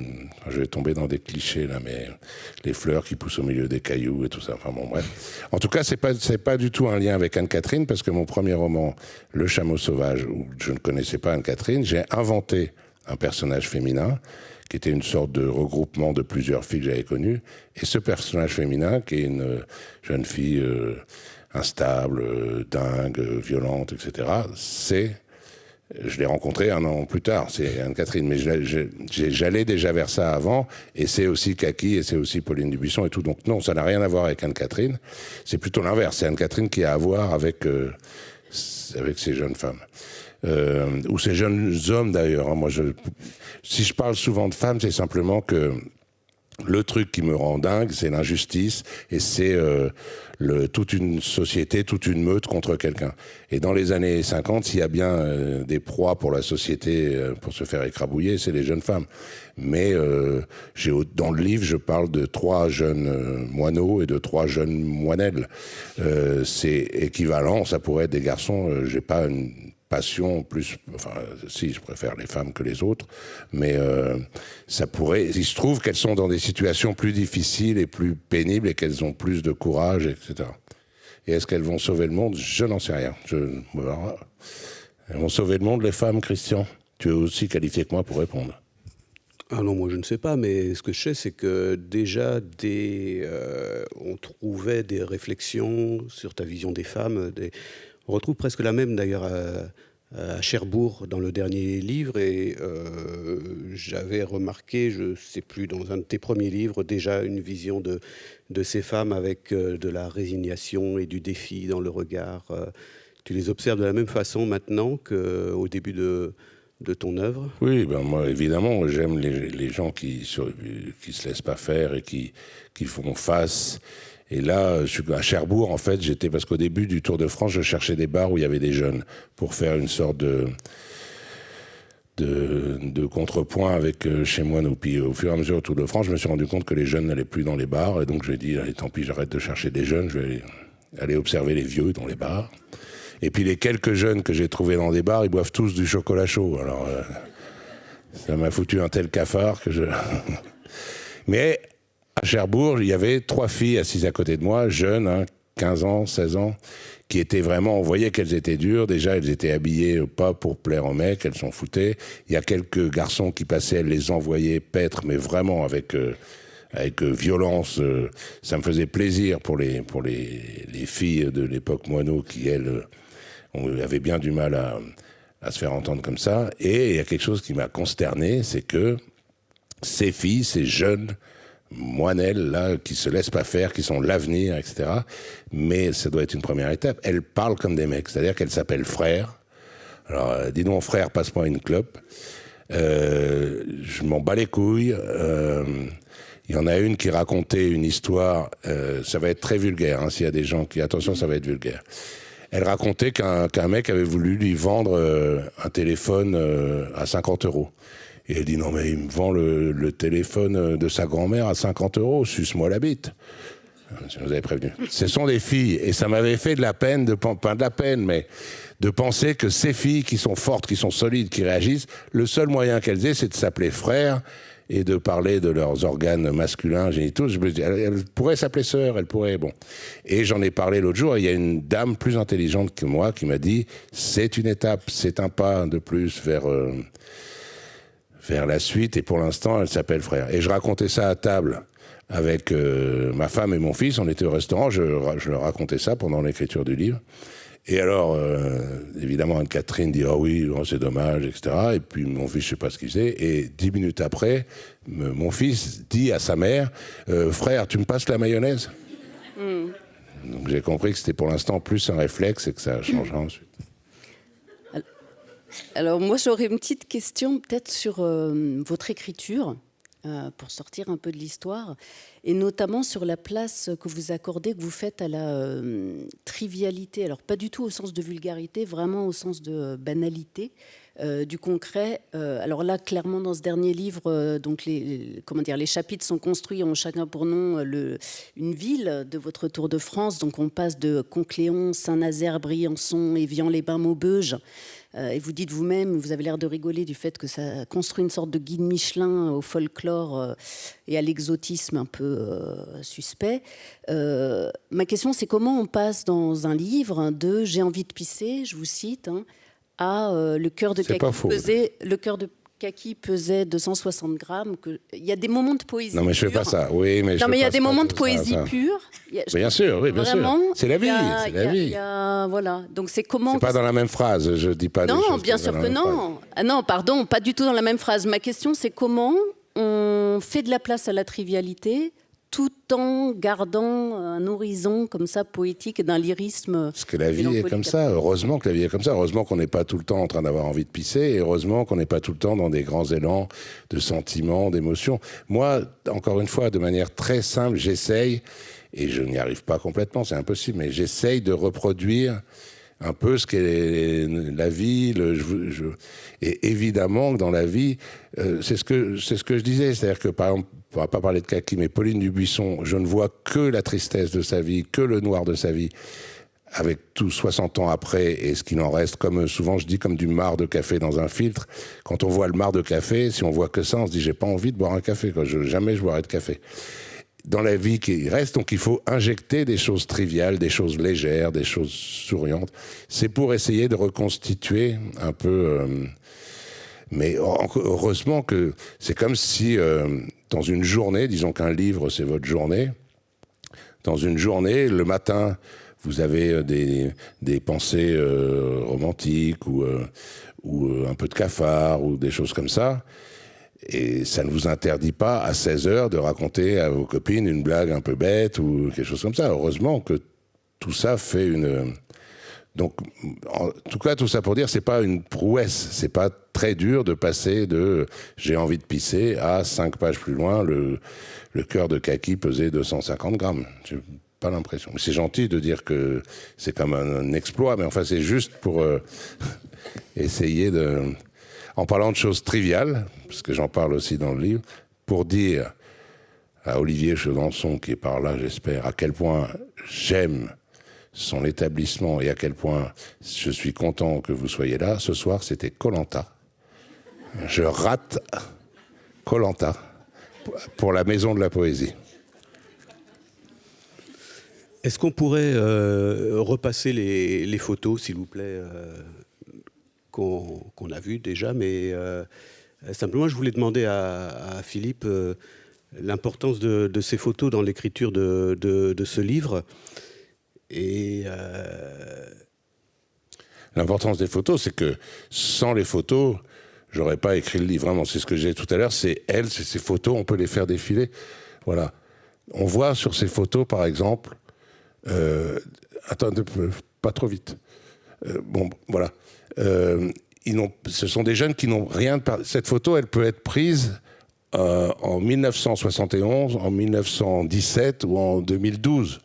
Je vais tomber dans des clichés, là, mais les fleurs qui poussent au milieu des cailloux et tout ça, enfin bon, bref. En tout cas, c'est pas du tout un lien avec Anne-Catherine, parce que mon premier roman, Le Chameau sauvage, où je ne connaissais pas Anne-Catherine, j'ai inventé un personnage féminin qui était une sorte de regroupement de plusieurs filles que j'avais connues. Et ce personnage féminin, qui est une jeune fille instable, dingue, violente, etc., je l'ai rencontrée 1 an plus tard, c'est Anne-Catherine, mais j'allais déjà vers ça avant, et c'est aussi Kaki, et c'est aussi Pauline Dubuisson et tout, donc non, ça n'a rien à voir avec Anne-Catherine, c'est plutôt l'inverse, c'est Anne-Catherine qui a à voir avec ces jeunes femmes. Ou ces jeunes hommes d'ailleurs, hein. Si je parle souvent de femmes, c'est simplement que le truc qui me rend dingue, c'est l'injustice, et c'est toute une société, toute une meute contre quelqu'un. Et dans les années 50, s'il y a bien des proies pour la société, pour se faire écrabouiller, c'est les jeunes femmes. Mais dans le livre, je parle de 3 jeunes moineaux et de 3 jeunes moinelles. C'est équivalent, ça pourrait être des garçons. J'ai pas une passion plus, enfin si, je préfère les femmes que les autres, mais ça pourrait, il se trouve qu'elles sont dans des situations plus difficiles et plus pénibles et qu'elles ont plus de courage, etc. Et est-ce qu'elles vont sauver le monde? Je n'en sais rien. Elles vont sauver le monde, les femmes, Christian? Tu es aussi qualifié que moi pour répondre. Ah non, moi je ne sais pas, mais ce que je sais, c'est que déjà, on trouvait des réflexions sur ta vision des femmes, on retrouve presque la même d'ailleurs à Cherbourg dans le dernier livre, et j'avais remarqué, je ne sais plus, dans un de tes premiers livres, déjà une vision de ces femmes avec de la résignation et du défi dans le regard. Tu les observes de la même façon maintenant qu'au début de ton œuvre? Oui, ben moi évidemment, j'aime les gens qui se laissent pas faire et qui font face. Et là, je suis à Cherbourg, en fait, parce qu'au début du Tour de France, je cherchais des bars où il y avait des jeunes pour faire une sorte de contrepoint avec chez moi. Puis au fur et à mesure du Tour de France, je me suis rendu compte que les jeunes n'allaient plus dans les bars. Et donc, je me suis dit, allez, tant pis, j'arrête de chercher des jeunes, je vais aller observer les vieux dans les bars. Et puis les quelques jeunes que j'ai trouvés dans des bars, ils boivent tous du chocolat chaud. Alors, ça m'a foutu un tel cafard que je... Mais... à Cherbourg, il y avait 3 filles assises à côté de moi, jeunes, hein, 15 ans, 16 ans, qui étaient vraiment, on voyait qu'elles étaient dures. Déjà, elles étaient habillées pas pour plaire aux mecs, elles s'en foutaient. Il y a quelques garçons qui passaient, elles les envoyaient paître, mais vraiment avec violence. Ça me faisait plaisir pour les filles de l'époque moineau qui, elles, avaient bien du mal à se faire entendre comme ça. Et il y a quelque chose qui m'a consterné, c'est que ces filles, ces jeunes moinelles, là, qui se laissent pas faire, qui sont l'avenir, etc. Mais ça doit être une première étape. Elles parlent comme des mecs, c'est-à-dire qu'elles s'appellent frères. Alors, dis donc, frère, passe-moi une clope. Je m'en bats les couilles. Il y en a une qui racontait une histoire, ça va être très vulgaire, hein, s'il y a des gens qui... Attention, ça va être vulgaire. Elle racontait qu'un mec avait voulu lui vendre un téléphone à 50 €. Et elle dit, non mais il me vend le téléphone de sa grand-mère à 50 €, suce-moi la bite. Je vous avais prévenu. Ce sont des filles, et ça m'avait fait de la peine, pas de la peine, mais de penser que ces filles qui sont fortes, qui sont solides, qui réagissent, le seul moyen qu'elles aient, c'est de s'appeler frères et de parler de leurs organes masculins, génitaux. Elle pourrait s'appeler sœur, elle pourrait, bon. Et j'en ai parlé l'autre jour, et il y a une dame plus intelligente que moi qui m'a dit, c'est une étape, c'est un pas de plus vers la suite, et pour l'instant, elle s'appelle frère. Et je racontais ça à table avec ma femme et mon fils, on était au restaurant, je leur racontais ça pendant l'écriture du livre. Et alors, évidemment, Anne-Catherine dit « Ah oui, oh, c'est dommage, etc. » Et puis mon fils, je ne sais pas ce qu'il faisait. Et 10 minutes après, mon fils dit à sa mère « Frère, tu me passes la mayonnaise ?» Donc j'ai compris que c'était pour l'instant plus un réflexe et que ça changera ensuite. Alors moi, j'aurais une petite question peut-être sur votre écriture, pour sortir un peu de l'histoire, et notamment sur la place que vous accordez, que vous faites à la trivialité. Alors pas du tout au sens de vulgarité, vraiment au sens de banalité, du concret. Alors là, clairement, dans ce dernier livre, donc les chapitres sont construits, ont chacun pour nom une ville de votre Tour de France. Donc on passe de Concléon, Saint-Nazaire, Briançon, Évian-les-Bains, Maubeuge. Et vous dites vous-même, vous avez l'air de rigoler du fait que ça construit une sorte de guide Michelin au folklore et à l'exotisme un peu suspect. Ma question, c'est comment on passe dans un livre de « J'ai envie de pisser », je vous cite, hein, à le cœur de Kaki pesait 260 grammes. Il y a des moments de poésie. Non, mais je ne fais pas ça. Oui, mais non, mais il y a des moments de poésie pure. Bien sûr, oui, bien sûr. C'est la vie, c'est la vie. Voilà. Donc c'est comment. C'est pas dans la même phrase. Je dis pas. Non, bien sûr que non. Ah non, pardon, pas du tout dans la même phrase. Ma question, c'est comment on fait de la place à la trivialité tout en gardant un horizon comme ça poétique et d'un lyrisme. Parce que la vie est comme ça. Heureusement que la vie est comme ça. Heureusement qu'on n'est pas tout le temps en train d'avoir envie de pisser. Et heureusement qu'on n'est pas tout le temps dans des grands élans de sentiments, d'émotions. Moi, encore une fois, de manière très simple, j'essaye, et je n'y arrive pas complètement, c'est impossible, mais j'essaye de reproduire un peu ce qu'est la vie. Et évidemment que dans la vie, c'est ce que je disais. C'est-à-dire que, par exemple, on ne va pas parler de Kaki, mais Pauline Dubuisson, je ne vois que la tristesse de sa vie, que le noir de sa vie, avec tout 60 ans après, et ce qu'il en reste, comme souvent je dis, comme du marc de café dans un filtre. Quand on voit le marc de café, si on voit que ça, on se dit, j'ai pas envie de boire un café, quoi. Jamais je boirai de café. Dans la vie qui reste, donc il faut injecter des choses triviales, des choses légères, des choses souriantes. C'est pour essayer de reconstituer un peu... mais heureusement que c'est comme si, dans une journée, disons qu'un livre, c'est votre journée, dans une journée, le matin, vous avez des pensées romantiques ou un peu de cafard ou des choses comme ça. Et ça ne vous interdit pas, à 16h, de raconter à vos copines une blague un peu bête ou quelque chose comme ça. Heureusement que tout ça fait une... Donc, en tout cas, tout ça pour dire, c'est pas une prouesse. C'est pas très dur de passer de « j'ai envie de pisser » à 5 pages plus loin, le cœur de Kaki pesait 250 grammes. J'ai pas l'impression. C'est gentil de dire que c'est comme un exploit, mais enfin, c'est juste pour essayer de... En parlant de choses triviales, parce que j'en parle aussi dans le livre, pour dire à Olivier Chedançon, qui est par là, j'espère, à quel point j'aime son établissement et à quel point je suis content que vous soyez là. Ce soir, c'était Koh-Lanta. Je rate Koh-Lanta pour la Maison de la Poésie. Est-ce qu'on pourrait repasser les photos, s'il vous plaît, qu'on a vues déjà, mais simplement, je voulais demander à Philippe l'importance de ces photos dans l'écriture de ce livre. Et l'importance des photos, c'est que sans les photos, j'aurais pas écrit le livre. Vraiment, c'est ce que j'ai dit tout à l'heure. C'est ces photos, on peut les faire défiler. Voilà. On voit sur ces photos, par exemple, attendez, pas trop vite. Bon, voilà. Ce sont des jeunes qui n'ont rien. Cette photo, elle peut être prise en 1971, en 1917 ou en 2012.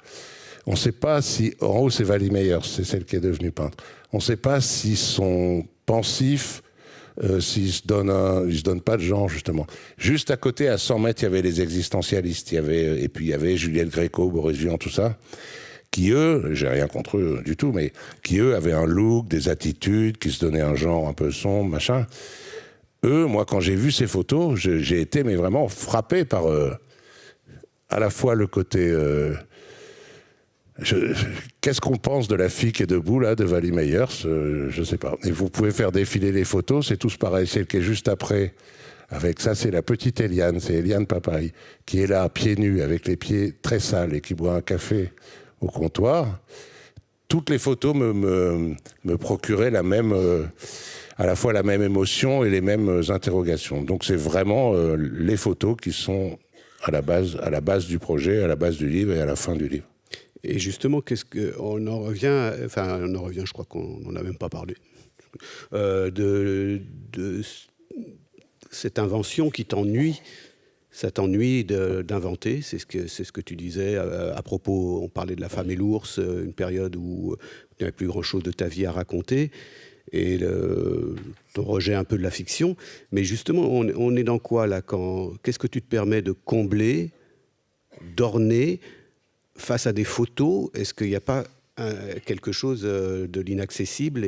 On ne sait pas si... En haut, c'est Wally Meyers, c'est celle qui est devenue peintre. On ne sait pas s'ils sont pensifs, s'ils ne se donnent pas de genre, justement. Juste à côté, à 100 mètres, il y avait les existentialistes. Et puis il y avait Juliette Gréco, Boris Vian, tout ça, qui eux, j'ai rien contre eux du tout, mais qui eux avaient un look, des attitudes, qui se donnaient un genre un peu sombre, machin. Eux, moi, quand j'ai vu ces photos, j'ai été mais vraiment frappé par à la fois le côté... Qu'est-ce qu'on pense de la fille qui est debout, là, de Wally Meyers, je sais pas. Et vous pouvez faire défiler les photos, c'est tous pareil. Celle qui est juste après, avec ça, c'est la petite Eliane, c'est Eliane Papaye, qui est là, pieds nus, avec les pieds très sales, et qui boit un café au comptoir. Toutes les photos me procuraient la même, à la fois la même émotion et les mêmes interrogations. Donc c'est vraiment les photos qui sont à la base du projet, à la base du livre et à la fin du livre. Et justement, on en revient, je crois qu'on n'en a même pas parlé, de cette invention qui t'ennuie, ça t'ennuie d'inventer, c'est ce que tu disais à propos, on parlait de La Femme et l'Ours, une période où tu n'avais plus grand-chose de ta vie à raconter, et ton rejet un peu de la fiction, mais justement, on est dans quoi là, qu'est-ce que tu te permets de combler, d'orner, face à des photos? Est-ce qu'il n'y a pas quelque chose de l'inaccessible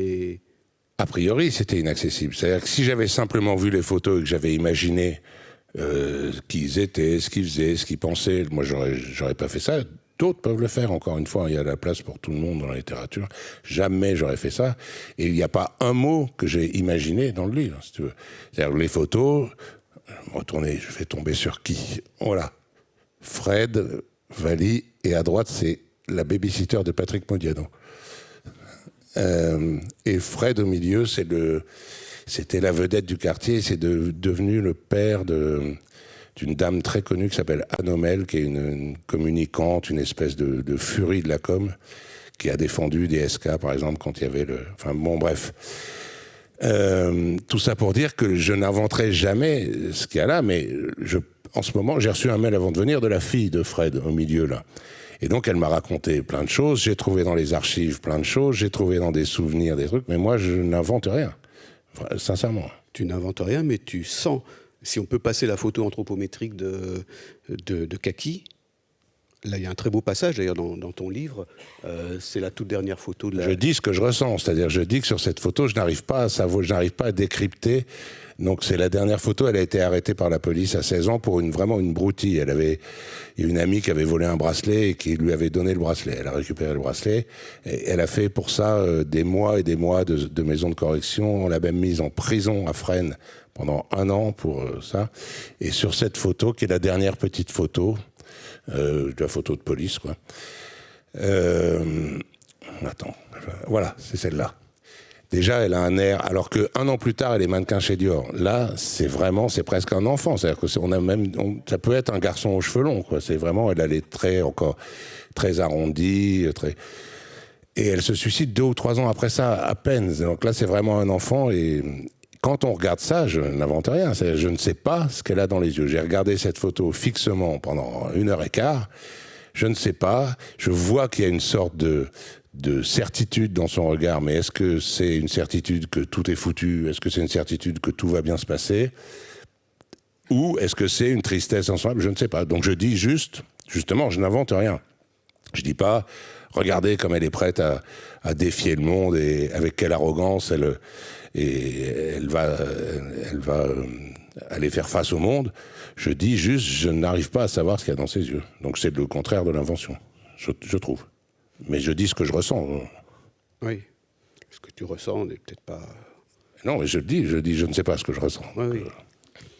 A priori, c'était inaccessible. C'est-à-dire que si j'avais simplement vu les photos et que j'avais imaginé qui ils étaient, ce qu'ils faisaient, ce qu'ils pensaient, moi, j'aurais pas fait ça. d'autres peuvent le faire, encore une fois, il y a la place pour tout le monde dans la littérature. Jamais j'aurais fait ça. Et il n'y a pas un mot que j'ai imaginé dans le livre, si tu veux. C'est-à-dire les photos, retournez, je vais tomber sur qui? Voilà. Fred, Vali, et à droite, c'est la babysitter de Patrick Modiano. Et Fred, au milieu, c'était la vedette du quartier, c'est devenu le père d'une dame très connue qui s'appelle Anne Homel, qui est une communicante, une espèce de furie de la com, qui a défendu des SK, par exemple, quand il y avait Enfin, bon, bref. Tout ça pour dire que je n'inventerai jamais ce qu'il y a là, mais en ce moment, j'ai reçu un mail avant de venir de la fille de Fred, au milieu, là. Et donc, elle m'a raconté plein de choses. J'ai trouvé dans les archives plein de choses. J'ai trouvé dans des souvenirs des trucs. Mais moi, je n'invente rien. Sincèrement. Tu n'inventes rien, mais tu sens. Si on peut passer la photo anthropométrique de Kaki, là, il y a un très beau passage, d'ailleurs, dans ton livre. C'est la toute dernière photo de la... Je dis ce que je ressens. C'est-à-dire, je dis que sur cette photo, je n'arrive pas à décrypter. Donc, c'est la dernière photo. Elle a été arrêtée par la police à 16 ans pour vraiment une broutille. Il y a une amie qui avait volé un bracelet et qui lui avait donné le bracelet. Elle a récupéré le bracelet. Et elle a fait pour ça des mois et des mois de maison de correction. On l'a même mise en prison à Fresnes pendant 1 an pour ça. Et sur cette photo, qui est la dernière petite photo, la photo de police, quoi. Attends. Voilà, c'est celle-là. Déjà, elle a un air, alors qu'un an plus tard, elle est mannequin chez Dior. Là, c'est presque un enfant. C'est-à-dire que ça peut être un garçon aux cheveux longs, quoi. C'est vraiment, elle a les traits encore très arrondis, et elle se suicide 2 ou 3 ans après ça, à peine. Donc là, c'est vraiment un enfant. Et quand on regarde ça, je n'invente rien. Je ne sais pas ce qu'elle a dans les yeux. J'ai regardé cette photo fixement pendant 1h15. Je ne sais pas. Je vois qu'il y a une sorte de certitude dans son regard, mais est-ce que c'est une certitude que tout est foutu? Est-ce que c'est une certitude que tout va bien se passer? Ou est-ce que c'est une tristesse ensemble? Je ne sais pas. Donc je dis justement, je n'invente rien. Je dis pas, regardez comme elle est prête à défier le monde et avec quelle arrogance elle va aller faire face au monde. Je dis juste, je n'arrive pas à savoir ce qu'il y a dans ses yeux. Donc c'est le contraire de l'invention, je trouve. Mais je dis ce que je ressens. Oui. Ce que tu ressens n'est peut-être pas... Non, mais je dis, je ne sais pas ce que je ressens. Oui, oui.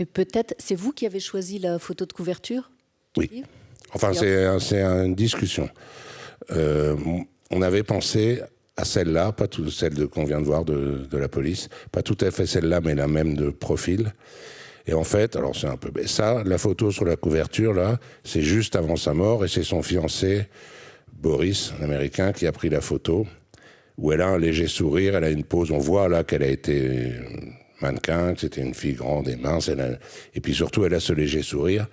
Et peut-être, c'est vous qui avez choisi la photo de couverture? Oui. Enfin, c'est une discussion. On avait pensé à celle-là, pas celle qu'on vient de voir de la police, pas tout à fait celle-là, mais la même de profil. Et en fait, alors c'est un peu... Ça, la photo sur la couverture, là, c'est juste avant sa mort, et c'est son fiancé... Boris, un Américain, qui a pris la photo, où elle a un léger sourire, elle a une pose, on voit là qu'elle a été mannequin, que c'était une fille grande et mince, et puis surtout elle a ce léger sourire.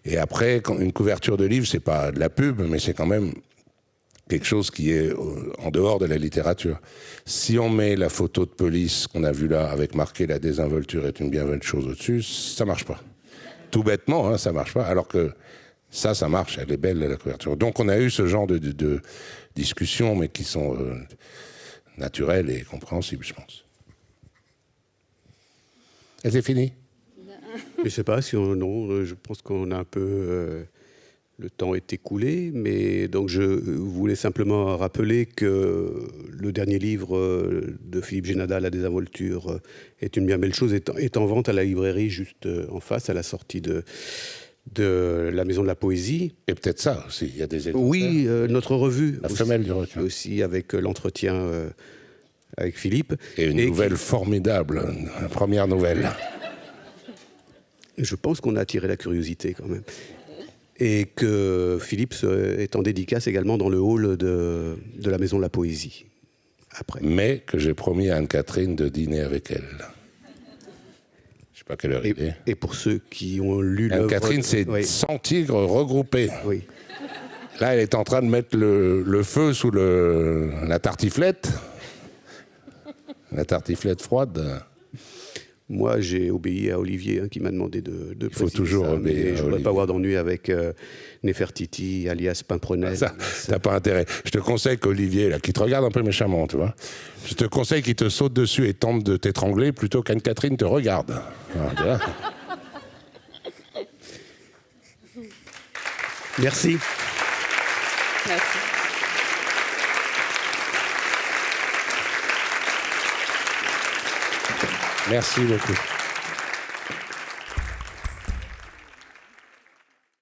Et après, une couverture de livre, c'est pas de la pub, mais c'est quand même quelque chose qui est en dehors de la littérature. Si on met la photo de police qu'on a vue là, avec marqué « La désinvolture est une bien belle chose au-dessus », ça marche pas. Tout bêtement, hein, ça marche pas, alors que ça marche, elle est belle, la couverture. Donc on a eu ce genre de discussions, mais qui sont naturelles et compréhensibles, je pense. Et c'est fini? Je ne sais pas si non, je pense qu'on a un peu... le temps est écoulé, mais donc je voulais simplement rappeler que le dernier livre de Philippe Génada, La désinvolture, est une bien belle chose, est en vente à la librairie juste en face, à la sortie de la Maison de la Poésie. Et peut-être ça aussi, il y a des exemplaires. Oui, notre revue. La femelle du requin. Aussi avec l'entretien avec Philippe. Et une nouvelle formidable, la première nouvelle. Je pense qu'on a attiré la curiosité quand même. Et que Philippe est en dédicace également dans le hall de la Maison de la Poésie. Après. Mais que j'ai promis à Anne-Catherine de dîner avec elle. Je sais pas quelle heure il est. Et pour ceux qui ont lu l'œuvre... Anne-Catherine, c'est 100 tigres regroupés. Oui. Là, elle est en train de mettre le feu sous la tartiflette. La tartiflette froide. Moi, j'ai obéi à Olivier, qui m'a demandé de Il faut toujours ça, obéir à je ne voudrais Olivier. pas avoir d'ennui avec Nefertiti, alias Pimprenel. Ça, t'as pas intérêt. Je te conseille qu'Olivier, là, qui te regarde un peu méchamment, tu vois, je te conseille qu'il te saute dessus et tente de t'étrangler plutôt qu'Anne-Catherine te regarde. Voilà, Merci. Merci. Merci beaucoup.